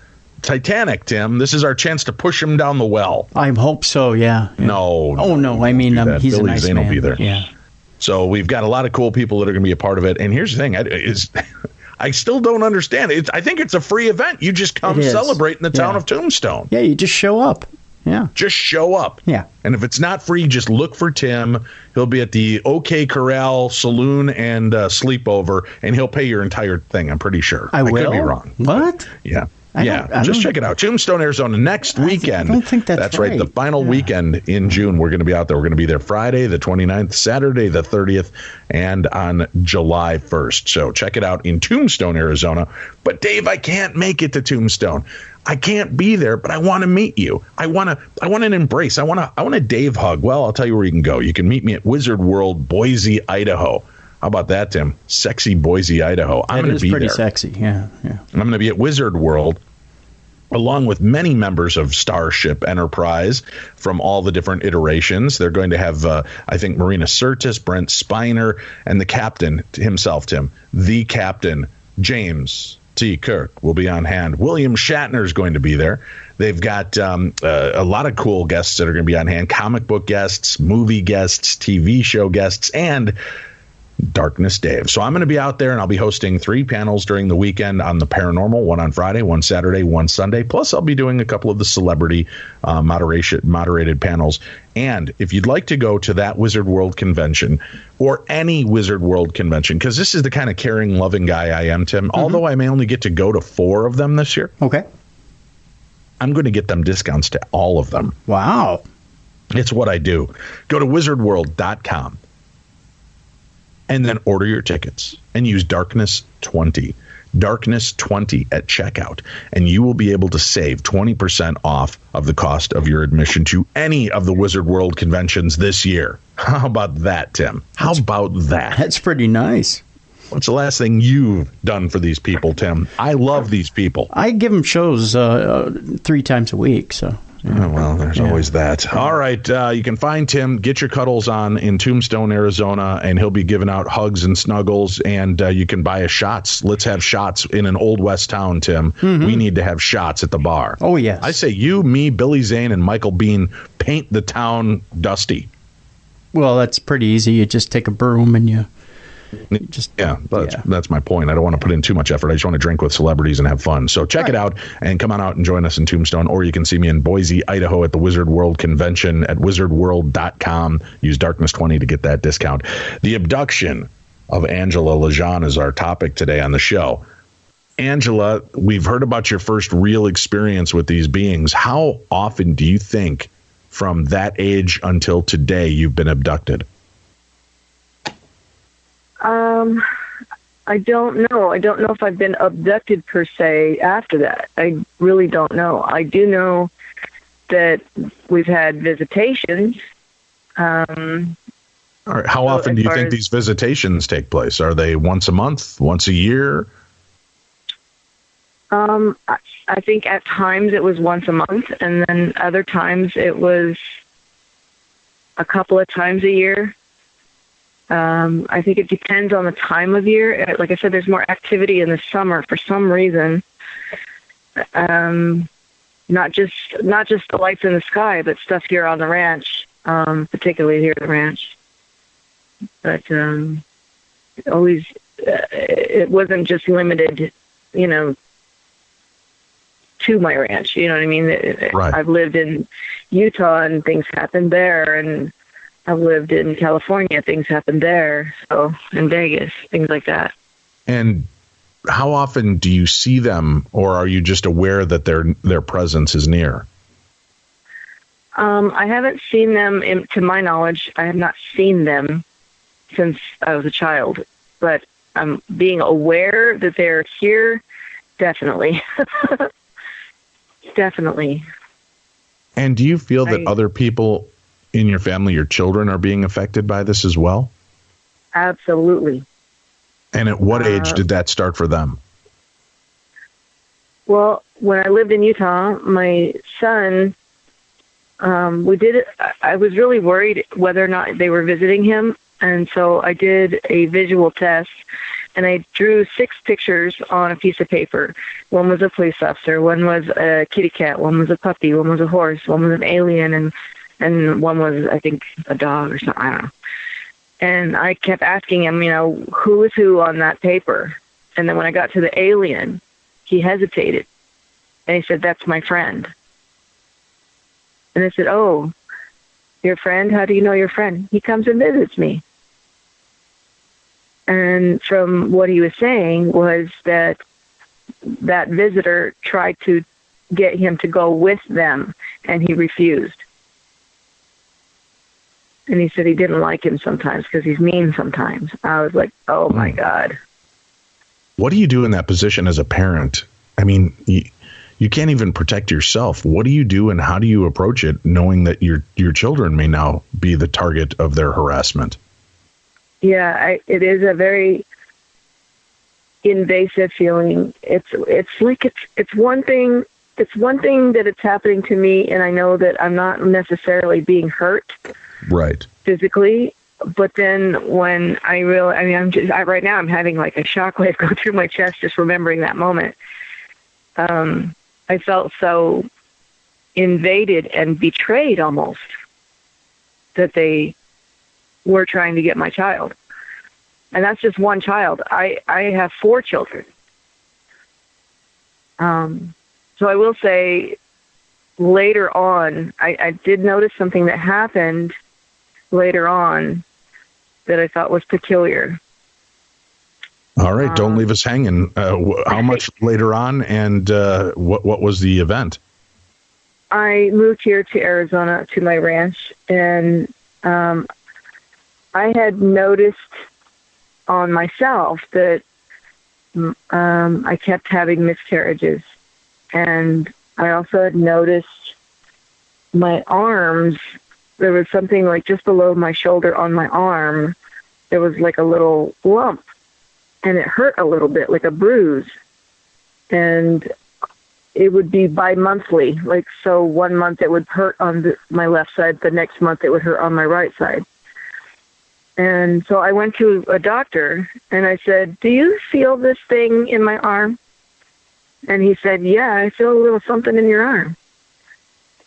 Titanic, Tim. This is our chance to push him down the well. I hope so, yeah. No. Oh, no, I mean, he's Billy a nice Zane man. will be there. Yeah. So we've got a lot of cool people that are going to be a part of it. And here's the thing. I still don't understand it. I think it's a free event. You just come celebrate in the town of Tombstone. Yeah, you just show up. Yeah. Just show up. Yeah. And if it's not free, just look for Tim. He'll be at the OK Corral Saloon and Sleepover, and he'll pay your entire thing, I'm pretty sure. I will? Could be wrong. What? Yeah. Just check it out. Tombstone, Arizona, next weekend. I don't think that's right. The final weekend in June, we're going to be out there. We're going to be there Friday, the 29th, Saturday, the 30th, and on July 1st. So check it out in Tombstone, Arizona. But, Dave, I can't make it to Tombstone. I can't be there, but I want to meet you. I want an embrace. I want a Dave hug. Well, I'll tell you where you can go. You can meet me at Wizard World, Boise, Idaho. How about that, Tim? Sexy Boise, Idaho. I'm going to be there. Pretty sexy. Yeah. I'm going to be at Wizard World, along with many members of Starship Enterprise from all the different iterations. They're going to have, I think, Marina Sirtis, Brent Spiner, and the captain himself, Tim, the captain, James T. Kirk, will be on hand. William Shatner is going to be there. They've got a lot of cool guests that are going to be on hand, comic book guests, movie guests, TV show guests, and Darkness Dave. So I'm going to be out there, and I'll be hosting 3 panels during the weekend on the paranormal, one on Friday, one Saturday, one Sunday. Plus, I'll be doing a couple of the celebrity moderated panels. And if you'd like to go to that Wizard World convention or any Wizard World convention, because this is the kind of caring, loving guy I am, Tim, although I may only get to go to 4 of them this year. Okay. I'm going to get them discounts to all of them. Wow. It's what I do. Go to wizardworld.com. and then order your tickets and use Darkness 20 at checkout, and you will be able to save 20% off of the cost of your admission to any of the Wizard World conventions this year. How about that, Tim? How about that? That's pretty nice. What's the last thing you've done for these people, Tim? I love these people. I give them shows 3 times a week, so... Oh, well, there's always that. All right. You can find Tim, get your cuddles on in Tombstone, Arizona, and he'll be giving out hugs and snuggles, and you can buy us shots. Let's have shots in an Old West town, Tim. Mm-hmm. We need to have shots at the bar. Oh, yes. I say you, me, Billy Zane, and Michael Bean paint the town dusty. Well, that's pretty easy. You just take a broom and you... That's my point. I don't want to put in too much effort. I just want to drink with celebrities and have fun. So check it out and come on out and join us in Tombstone, or you can see me in Boise, Idaho at the Wizard World Convention at wizardworld.com. Use Darkness 20 to get that discount. The abduction of Angela Lazon is our topic today on the show. Angela, we've heard about your first real experience with these beings. How often do you think from that age until today you've been abducted? I don't know. I don't know if I've been abducted per se after that. I really don't know. I do know that we've had visitations. All right. How often do you think these visitations take place? Are they once a month, once a year? I think at times it was once a month, and then other times it was a couple of times a year. I think it depends on the time of year. Like I said, there's more activity in the summer for some reason. Not just the lights in the sky, but stuff here on the ranch, particularly here at the ranch. But it wasn't just limited, to my ranch. You know what I mean? Right. I've lived in Utah and things happened there, and I've lived in California, things happen there, so in Vegas, things like that. And how often do you see them, or are you just aware that their presence is near? I haven't seen them, to my knowledge. I have not seen them since I was a child, but being aware that they're here, definitely. Definitely. And do you feel that other people in your family, your children, are being affected by this as well? Absolutely. And at what age did that start for them? Well, when I lived in Utah, my son, I was really worried whether or not they were visiting him. And so I did a visual test, and I drew 6 pictures on a piece of paper. One was a police officer, one was a kitty cat, one was a puppy, one was a horse, one was an alien, and one was, I think, a dog or something. I don't know. And I kept asking him, who is who on that paper? And then when I got to the alien, he hesitated. And he said, "That's my friend." And I said, "Oh, your friend? How do you know your friend?" "He comes and visits me." And from what he was saying was that visitor tried to get him to go with them, and he refused. And he said he didn't like him sometimes because he's mean sometimes. I was like, oh, my God. What do you do in that position as a parent? I mean, you can't even protect yourself. What do you do, and how do you approach it, knowing that your children may now be the target of their harassment? Yeah, it is a very invasive feeling. It's one thing. It's one thing that it's happening to me, and I know that I'm not necessarily being hurt, right, physically. But then when I realize, right now I'm having like a shockwave go through my chest just remembering that moment. I felt so invaded and betrayed almost that they were trying to get my child. And that's just one child. I have 4 children. So I will say later on, I did notice something that happened later on that I thought was peculiar. All right, don't leave us hanging. How much later on, and what was the event? I moved here to Arizona to my ranch, and I had noticed on myself that I kept having miscarriages. And I also had noticed my arms, there was something like just below my shoulder on my arm, there was like a little lump, and it hurt a little bit, like a bruise. And it would be bi-monthly, like, so 1 month it would hurt on my left side, the next month it would hurt on my right side. And so I went to a doctor, and I said, "Do you feel this thing in my arm?" And he said, "Yeah, I feel a little something in your arm."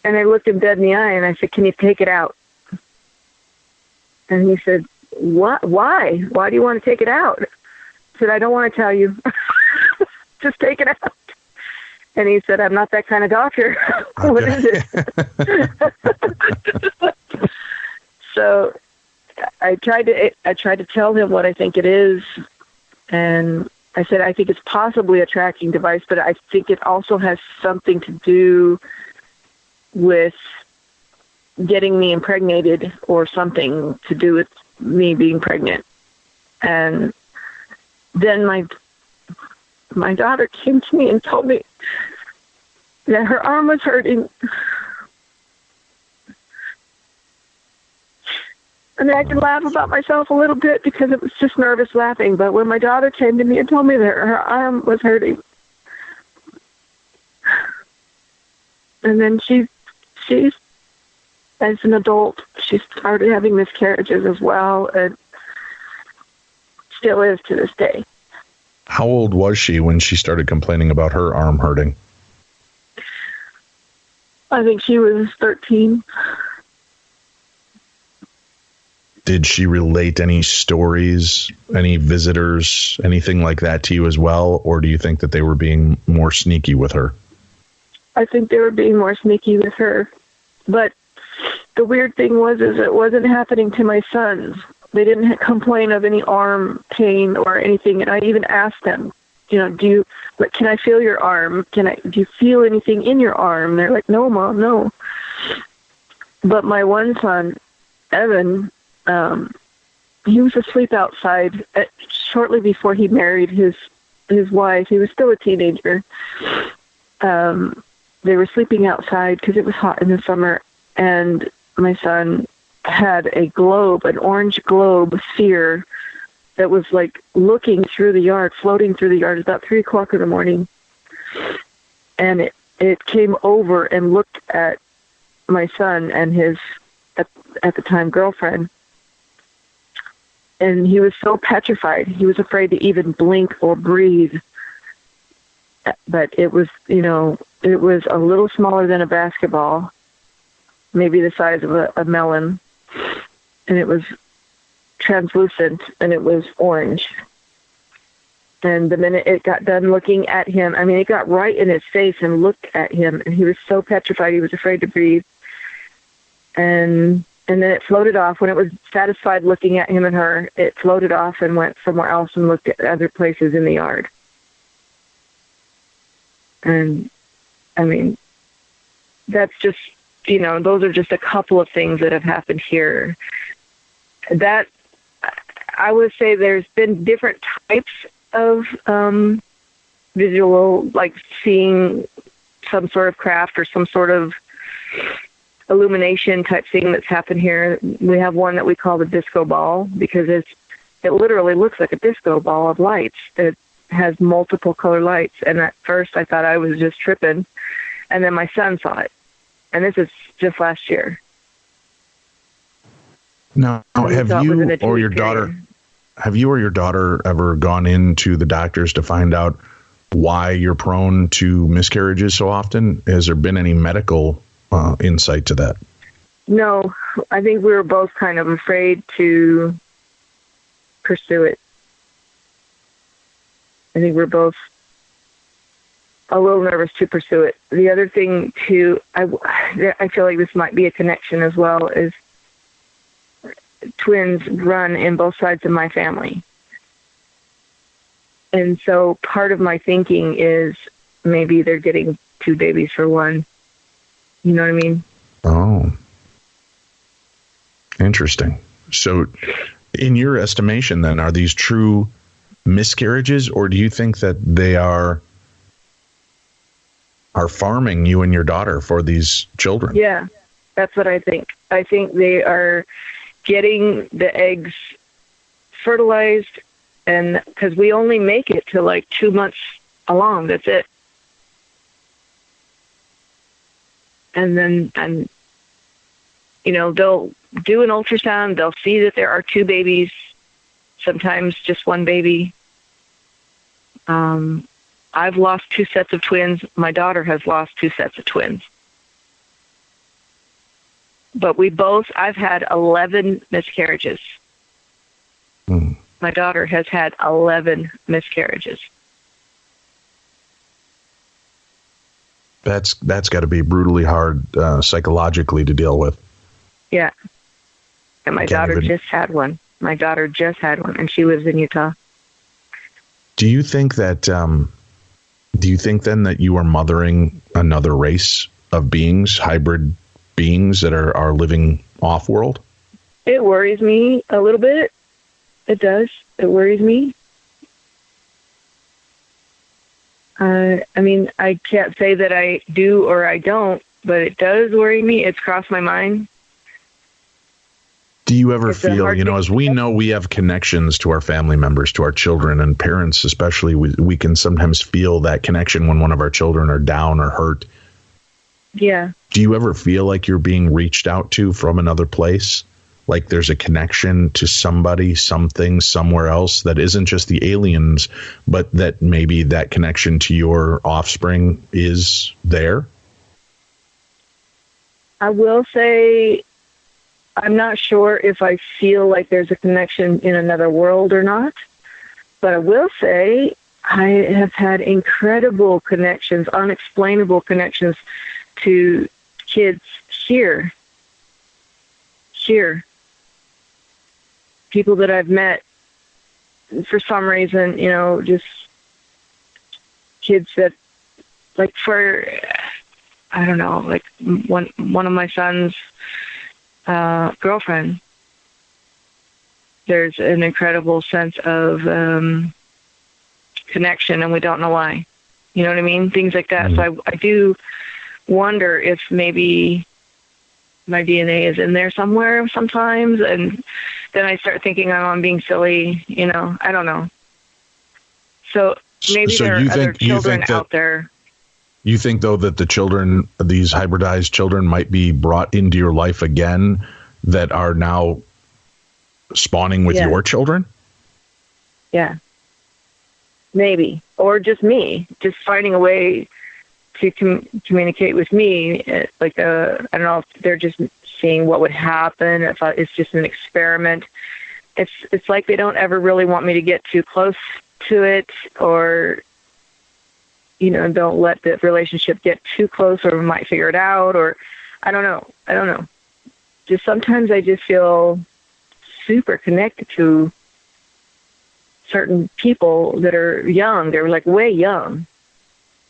And I looked him dead in the eye, and I said, "Can you take it out?" And he said, "What? Why? Why do you want to take it out?" I said, "I don't want to tell you. Just take it out." And he said, "I'm not that kind of doctor." What is it? So I tried to tell him what I think it is, and I said, I think it's possibly a tracking device, but I think it also has something to do with getting me impregnated, or something to do with me being pregnant. And then my daughter came to me and told me that her arm was hurting. And I can laugh about myself a little bit because it was just nervous laughing. But when my daughter came to me and told me that her arm was hurting, and then she's as an adult, she started having miscarriages as well, and still is to this day. How old was she when she started complaining about her arm hurting? I think she was 13. Did she relate any stories, any visitors, anything like that to you as well? Or do you think that they were being more sneaky with her? I think they were being more sneaky with her. But the weird thing was it wasn't happening to my sons. They didn't complain of any arm pain or anything. And I even asked them, can I feel your arm? Do you feel anything in your arm? They're like, "No, Mom, no." But my one son, Evan, he was asleep outside shortly before he married his wife. He was still a teenager. They were sleeping outside because it was hot in the summer, and my son had an orange globe sphere that was like looking through the yard, floating through the yard. It was about 3:00 in the morning, and it came over and looked at my son and his at the time girlfriend. And he was so petrified. He was afraid to even blink or breathe. But it was, it was a little smaller than a basketball, maybe the size of a melon. And it was translucent, and it was orange. And the minute it got done looking at him, I mean, it got right in his face and looked at him, and he was so petrified, he was afraid to breathe. And then it floated off. When it was satisfied looking at him and her, it floated off and went somewhere else and looked at other places in the yard. And, I mean, that's just, you know, those are just a couple of things that have happened here. That, I would say there's been different types of visual, like seeing some sort of craft or some sort of illumination type thing that's happened here. We have one that we call the disco ball because it literally looks like a disco ball of lights. It has multiple color lights. And at first I thought I was just tripping. And then my son saw it. And this is just last year. Now, have you or your daughter ever gone into the doctors to find out why you're prone to miscarriages so often? Has there been any medical insight to that? No, I think we were both kind of afraid to pursue it. I think we're both a little nervous to pursue it. The other thing too, I feel like this might be a connection as well, is twins run in both sides of my family. And so part of my thinking is maybe they're getting two babies for one. You know what I mean? Oh, interesting. So in your estimation then, are these true miscarriages, or do you think that they are farming you and your daughter for these children? Yeah, that's what I think. I think they are getting the eggs fertilized, and because we only make it to like 2 months along, that's it. And then, you know, they'll do an ultrasound, they'll see that there are two babies, sometimes just one baby. I've lost 2 sets of twins. My daughter has lost 2 sets of twins. But I've had 11 miscarriages. Mm. My daughter has had 11 miscarriages. That's got to be brutally hard psychologically to deal with. Yeah. And my daughter just had one. My daughter just had one, and she lives in Utah. Do you think that? Do you think then that you are mothering another race of beings, hybrid beings that are living off-world? It worries me a little bit. It does. It worries me. I mean, I can't say that I do or I don't, but it does worry me. It's crossed my mind. Do you ever feel, you know, as we know, we have connections to our family members, to our children and parents, especially, we can sometimes feel that connection when one of our children are down or hurt. Yeah. Do you ever feel like you're being reached out to from another place? Like there's a connection to somebody, something, somewhere else that isn't just the aliens, but that maybe that connection to your offspring is there? I will say I'm not sure if I feel like there's a connection in another world or not, but I will say I have had incredible connections, unexplainable connections to kids here. People that I've met for some reason, you know, just kids that, like for, I don't know, like one of my son's girlfriend. There's an incredible sense of connection, and we don't know why. You know what I mean? Things like that. Mm-hmm. So I do wonder if maybe my DNA is in there somewhere sometimes, and then I start thinking I'm being silly, you know, I don't know. So maybe there are other children out there. You think, though, that the children, these hybridized children, might be brought into your life again that are now spawning with your children? Yeah. Maybe. Or just me, just finding a way to communicate with me. Like, I don't know if they're just seeing what would happen, if it's just an experiment. It's like they don't ever really want me to get too close to it, or, don't let the relationship get too close, or we might figure it out, or I don't know. Just sometimes I just feel super connected to certain people that are young. They're like way young,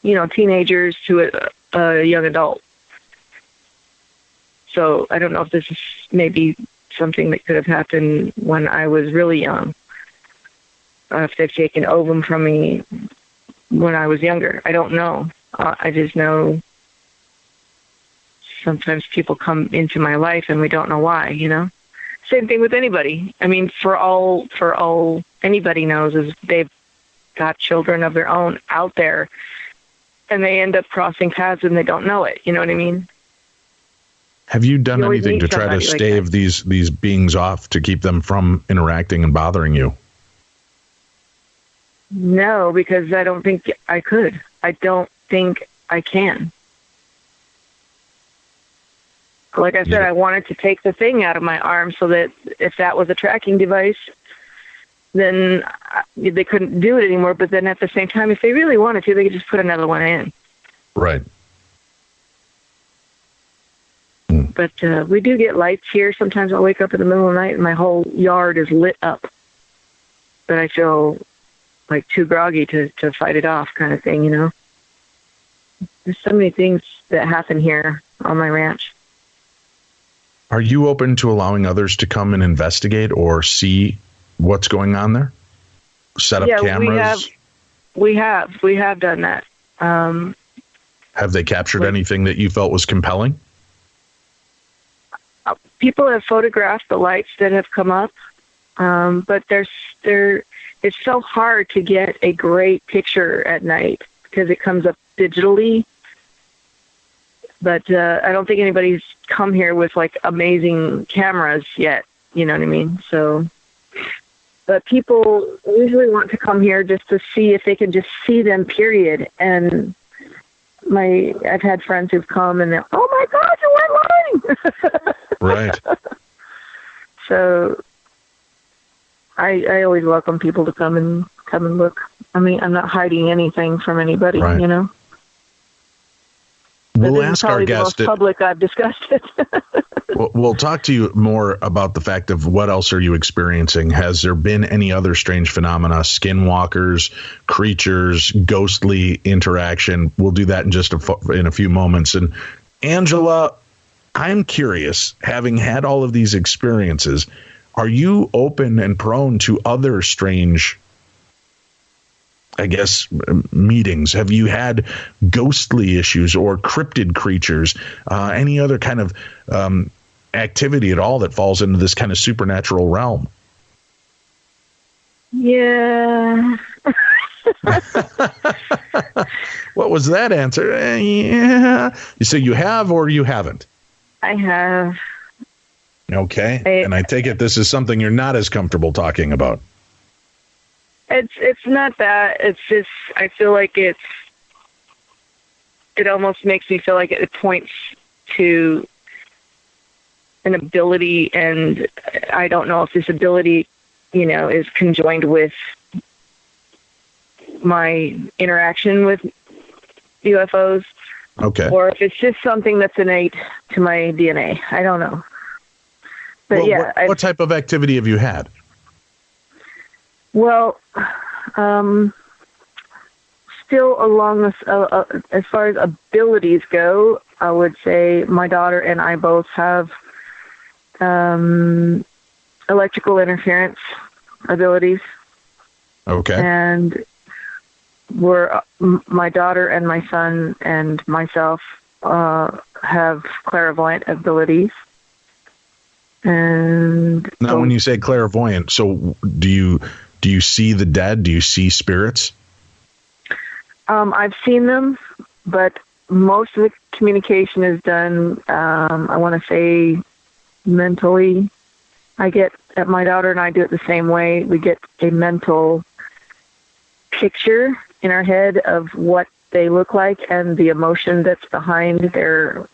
teenagers to a young adult. So I don't know if this is maybe something that could have happened when I was really young. If they've taken ovum from me when I was younger. I don't know. I just know sometimes people come into my life and we don't know why, Same thing with anybody. I mean, for all anybody knows is they've got children of their own out there, and they end up crossing paths and they don't know it. You know what I mean? Have you done anything to try to stave these beings off, to keep them from interacting and bothering you? No, because I don't think I could. I don't think I can. Like I said, I wanted to take the thing out of my arm so that if that was a tracking device, then they couldn't do it anymore. But then at the same time, if they really wanted to, they could just put another one in. Right. But we do get lights here. Sometimes I'll wake up in the middle of the night and my whole yard is lit up. But I feel like too groggy to fight it off, kind of thing, There's so many things that happen here on my ranch. Are you open to allowing others to come and investigate or see what's going on there? Set up cameras? We have done that. Have they captured anything that you felt was compelling? People have photographed the lights that have come up, but it's so hard to get a great picture at night because it comes up digitally. But I don't think anybody's come here with like amazing cameras yet. You know what I mean? So, but people usually want to come here just to see if they can just see them, period. And I've had friends who've come and they're, oh my God, you're lying. Right. So I always welcome people to come and look. I mean, I'm not hiding anything from anybody, right. We'll ask our guest. The most public I've discussed it. We'll talk to you more about the fact of what else are you experiencing. Has there been any other strange phenomena, skinwalkers, creatures, ghostly interaction? We'll do that in just in a few moments. And Angela, I'm curious, having had all of these experiences, are you open and prone to other strange, I guess, meetings? Have you had ghostly issues or cryptid creatures, any other kind of activity at all that falls into this kind of supernatural realm? Yeah. What was that answer? Yeah. You say you have or you haven't? I have. Okay. And I take it this is something you're not as comfortable talking about. It's not that. It's just I feel like it almost makes me feel like it points to an ability, and I don't know if this ability, is conjoined with my interaction with UFOs. Okay. Or if it's just something that's innate to my DNA. I don't know. But well, what type of activity have you had? Well, still along this, as far as abilities go, I would say my daughter and I both have electrical interference abilities. Okay. And my daughter and my son and myself have clairvoyant abilities. And now, when you say clairvoyant, so do you see the dead? Do you see spirits? I've seen them, but most of the communication is done, I want to say, mentally. My daughter and I do it the same way. We get a mental picture in our head of what they look like and the emotion that's behind their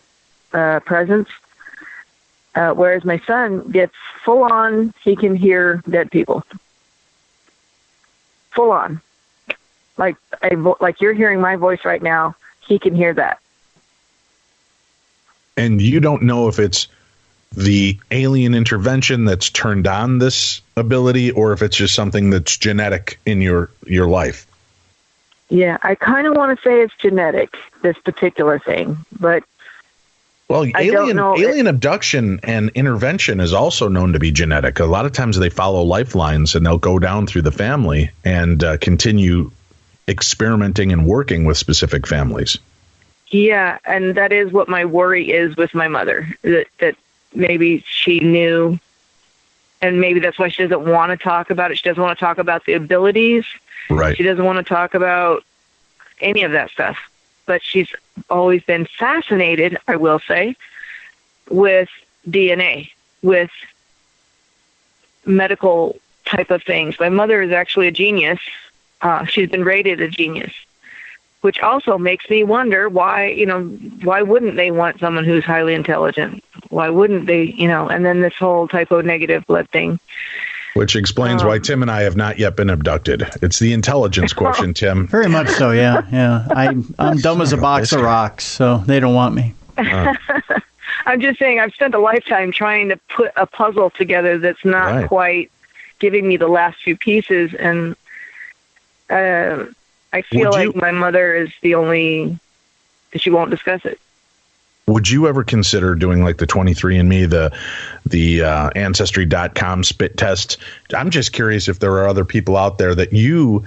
presence. Whereas my son gets full on, he can hear dead people. Full on. Like like you're hearing my voice right now, he can hear that. And you don't know if it's the alien intervention that's turned on this ability, or if it's just something that's genetic in your life. Yeah, I kind of want to say it's genetic, this particular thing, but well, I don't know. Alien abduction and intervention is also known to be genetic. A lot of times they follow lifelines, and they'll go down through the family and continue experimenting and working with specific families. Yeah, and that is what my worry is with my mother, that maybe she knew, and maybe that's why she doesn't want to talk about it. She doesn't want to talk about the abilities. Right. She doesn't want to talk about any of that stuff. But she's always been fascinated, I will say, with DNA, with medical type of things. My mother is actually a genius. She's been rated a genius, which also makes me wonder why wouldn't they want someone who's highly intelligent? Why wouldn't they, and then this whole typo negative blood thing. Which explains why Tim and I have not yet been abducted. It's the intelligence quotient, Tim. Very much so, yeah. I'm dumb as a box of rocks, so they don't want me. I'm just saying I've spent a lifetime trying to put a puzzle together that's not quite giving me the last few pieces, and I feel like my mother is the only that she won't discuss it. Would you ever consider doing like the 23andMe, the Ancestry.com spit test? I'm just curious if there are other people out there that you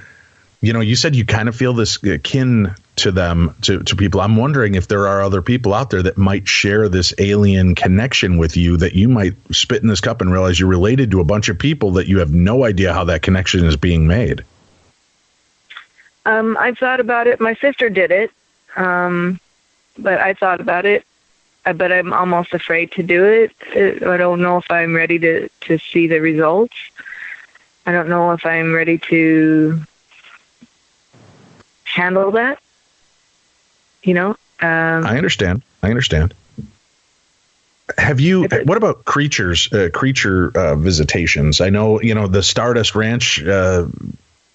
said you kind of feel this kin to them, to people. I'm wondering if there are other people out there that might share this alien connection with you, that you might spit in this cup and realize you're related to a bunch of people that you have no idea how that connection is being made. I thought about it. My sister did it, but I thought about it. But I'm almost afraid to do it. I don't know if I'm ready to see the results. I don't know if I'm ready to handle that. I understand. Have you? What about creature visitations? I know the Stardust Ranch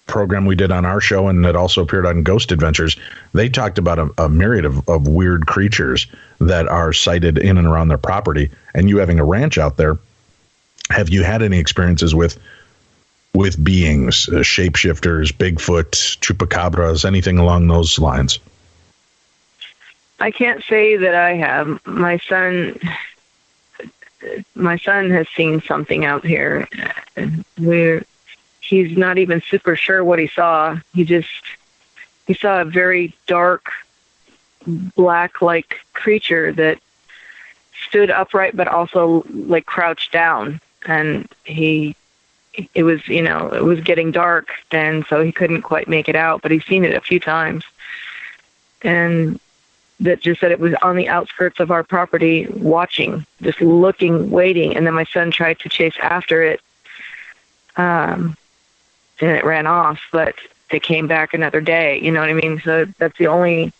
program we did on our show, and it also appeared on Ghost Adventures. They talked about a myriad of weird creatures that are sighted in and around their property. And you having a ranch out there, have you had any experiences with beings, shapeshifters, Bigfoot, chupacabras, anything along those lines? I can't say that I have. My son has seen something out here. He's not even super sure what he saw. He saw a very dark, black-like creature that stood upright but also like crouched down. And it was getting dark, and so he couldn't quite make it out, but he's seen it a few times. And that just said it was on the outskirts of our property, watching, just looking, waiting. And then my son tried to chase after it. And it ran off, but it came back another day. You know what I mean? So that's the only,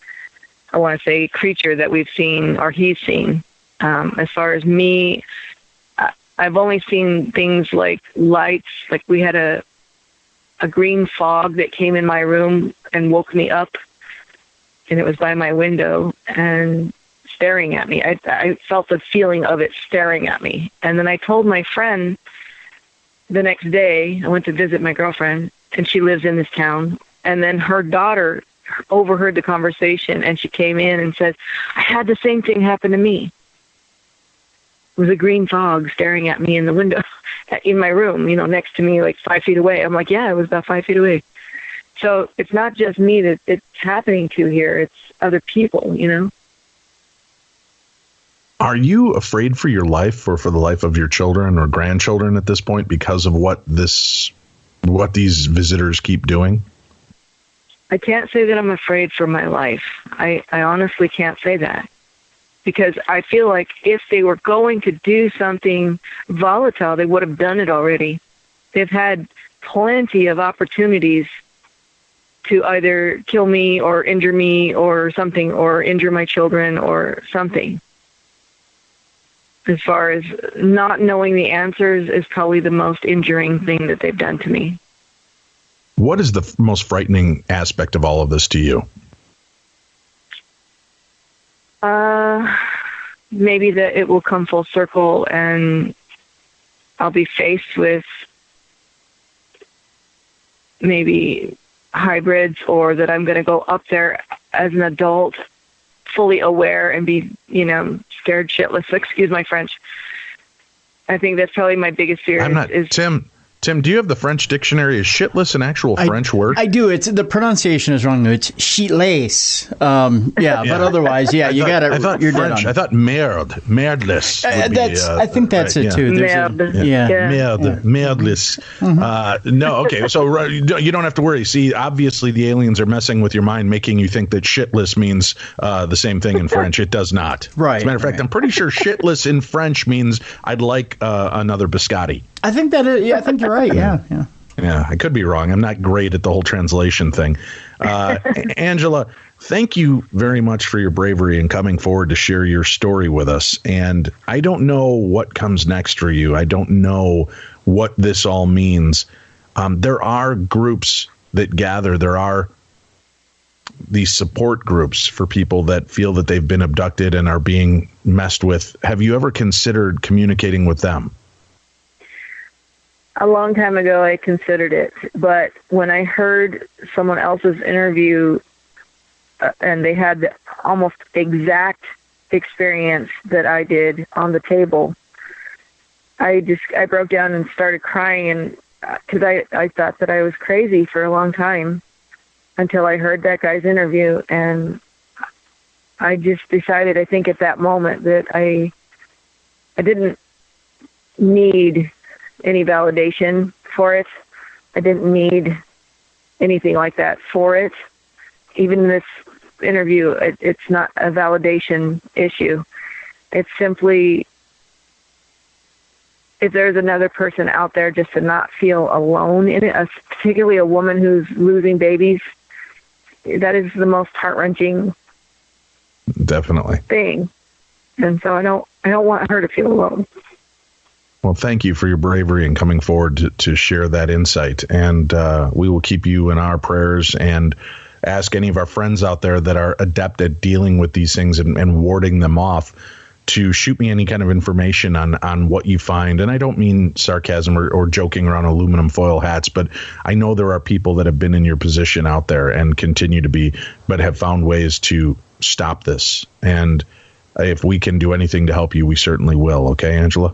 I want to say, creature that we've seen or he's seen. As far as me, I've only seen things like lights. Like we had a green fog that came in my room and woke me up, and it was by my window and staring at me. I felt the feeling of it staring at me. And then I told my friend, the next day, I went to visit my girlfriend, and she lives in this town. And then her daughter overheard the conversation, and she came in and said, I had the same thing happen to me. It was a green fog staring at me in the window, in my room, next to me, like 5 feet away. I'm like, yeah, it was about 5 feet away. So it's not just me that it's happening to here. It's other people, Are you afraid for your life or for the life of your children or grandchildren at this point because of what these visitors keep doing? I can't say that I'm afraid for my life. I honestly can't say that, because I feel like if they were going to do something volatile, they would have done it already. They've had plenty of opportunities to either kill me or injure me or something, or injure my children or something. As far as not knowing the answers is probably the most injuring thing that they've done to me. What is the most frightening aspect of all of this to you? Maybe that it will come full circle and I'll be faced with maybe hybrids, or that I'm going to go up there as an adult, fully aware and be, scared shitless. Excuse my French. I think that's probably my biggest fear. Tim, do you have the French dictionary? Is shitless an actual French word? I do. The pronunciation is wrong. It's shitless. But otherwise, you got it. I thought you're French. I thought merdeless. I think that's it too. Merdeless. Mm-hmm. No, okay. So you don't have to worry. See, obviously the aliens are messing with your mind, making you think that shitless means the same thing in French. It does not. Right. As a matter of fact, I'm pretty sure shitless in French means I'd like another biscotti. I think that is, I think you're right. Yeah. Yeah, I could be wrong. I'm not great at the whole translation thing. Angela, thank you very much for your bravery and coming forward to share your story with us. And I don't know what comes next for you. I don't know what this all means. There are groups that gather. There are these support groups for people that feel that they've been abducted and are being messed with. Have you ever considered communicating with them? A long time ago, I considered it, but when I heard someone else's interview and they had the almost exact experience that I did on the table, I broke down and started crying, and because I thought that I was crazy for a long time until I heard that guy's interview, and I just decided, I think at that moment, that I didn't need any validation for it. I didn't need anything like that for it. Even in this interview, it's not a validation issue. It's simply, if there's another person out there, just to not feel alone in it, particularly a woman who's losing babies, that is the most heart-wrenching thing. And so I don't want her to feel alone. Well, thank you for your bravery and coming forward to share that insight. And we will keep you in our prayers and ask any of our friends out there that are adept at dealing with these things and warding them off to shoot me any kind of information on what you find. And I don't mean sarcasm or joking around aluminum foil hats, but I know there are people that have been in your position out there and continue to be, but have found ways to stop this. And if we can do anything to help you, we certainly will. Okay, Angela?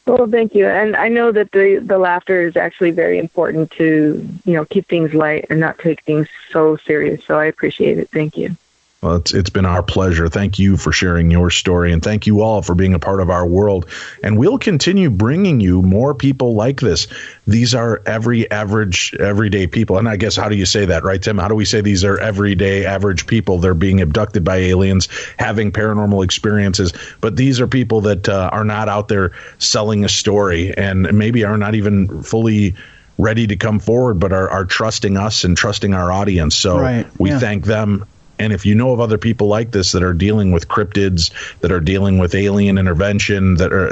Well, thank you. And I know that the laughter is actually very important to, keep things light and not take things so serious. So I appreciate it. Thank you. Well, it's been our pleasure. Thank you for sharing your story, and thank you all for being a part of our world. And we'll continue bringing you more people like this. These are everyday people. And I guess, how do you say that, right, Tim? How do we say these are everyday, average people? They're being abducted by aliens, having paranormal experiences. But these are people that are not out there selling a story and maybe are not even fully ready to come forward, but are trusting us and trusting our audience. So we thank them. And if you know of other people like this that are dealing with cryptids, that are dealing with alien intervention, that are,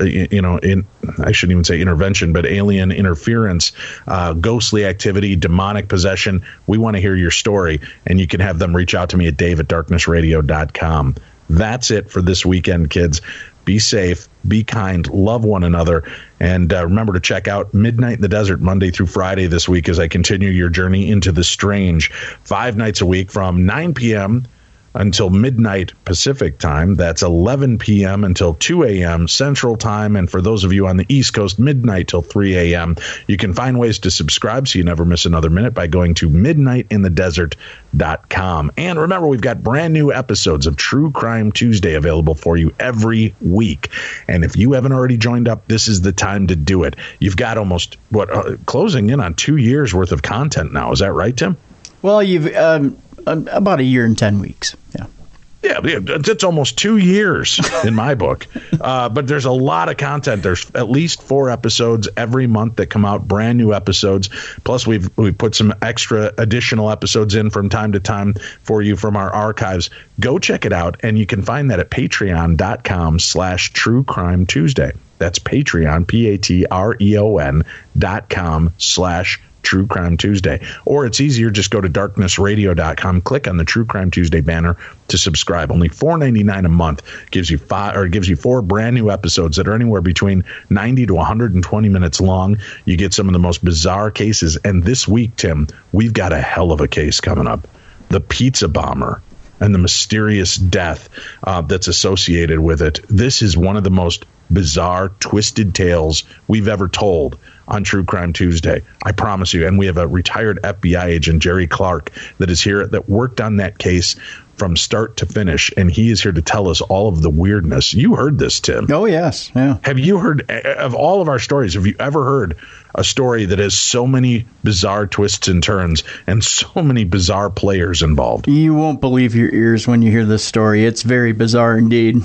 I shouldn't even say intervention, but alien interference, ghostly activity, demonic possession, we want to hear your story. And you can have them reach out to me at dave@darknessradio.com. That's it for this weekend, kids. Be safe, be kind, love one another, and remember to check out Midnight in the Desert Monday through Friday this week as I continue your journey into the strange 5 nights a week from 9 p.m. until midnight Pacific time. That's 11 p.m. until 2 a.m. Central time. And for those of you on the East Coast, midnight till 3 a.m. You can find ways to subscribe so you never miss another minute by going to midnightinthedesert.com. And remember, we've got brand new episodes of True Crime Tuesday available for you every week. And if you haven't already joined up, this is the time to do it. You've got almost, closing in on 2 years worth of content now. Is that right, Tim? Well, you've about a year and 10 weeks. Yeah, it's almost 2 years in my book. But there's a lot of content. There's at least 4 episodes every month that come out, brand new episodes. Plus, we've put some extra additional episodes in from time to time for you from our archives. Go check it out, and you can find that at patreon.com/True Crime Tuesday. That's Patreon, Patreon.com/True True Crime Tuesday. Or it's easier, just go to darknessradio.com, click on the True Crime Tuesday banner to subscribe. Only $4.99 a month gives you 4 brand new episodes that are anywhere between 90 to 120 minutes long. You get some of the most bizarre cases. And this week, Tim, we've got a hell of a case coming up. The pizza bomber and the mysterious death that's associated with it. This is one of the most bizarre, twisted tales we've ever told on True Crime Tuesday. I promise you. And we have a retired FBI agent, Jerry Clark, that is here, that worked on that case from start to finish, and he is here to tell us all of the weirdness. You heard this, Tim. Oh, yes. Yeah. Have you heard, of all of our stories, have you ever heard a story that has so many bizarre twists and turns and so many bizarre players involved? You won't believe your ears when you hear this story. It's very bizarre indeed.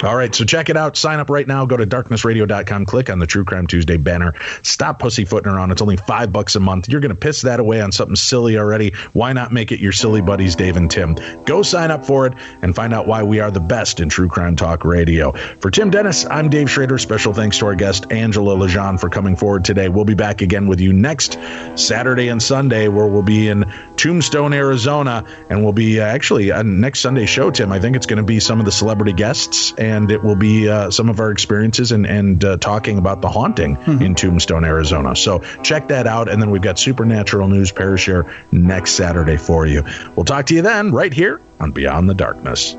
All right, so check it out. Sign up right now. Go to darknessradio.com. Click on the True Crime Tuesday banner. Stop pussyfooting around. It's only $5 a month. You're going to piss that away on something silly already. Why not make it your silly buddies, Dave and Tim? Go sign up for it and find out why we are the best in True Crime Talk Radio. For Tim Dennis, I'm Dave Schrader. Special thanks to our guest, Angela Lazon, for coming forward today. We'll be back again with you next Saturday and Sunday, where we'll be in Tombstone, Arizona, and we'll be actually on next Sunday's show, Tim. I think it's going to be some of the celebrity guests, and it will be some of our experiences and talking about the haunting in Tombstone, Arizona. So check that out. And then we've got Supernatural News Parashare next Saturday for you. We'll talk to you then right here on Beyond the Darkness.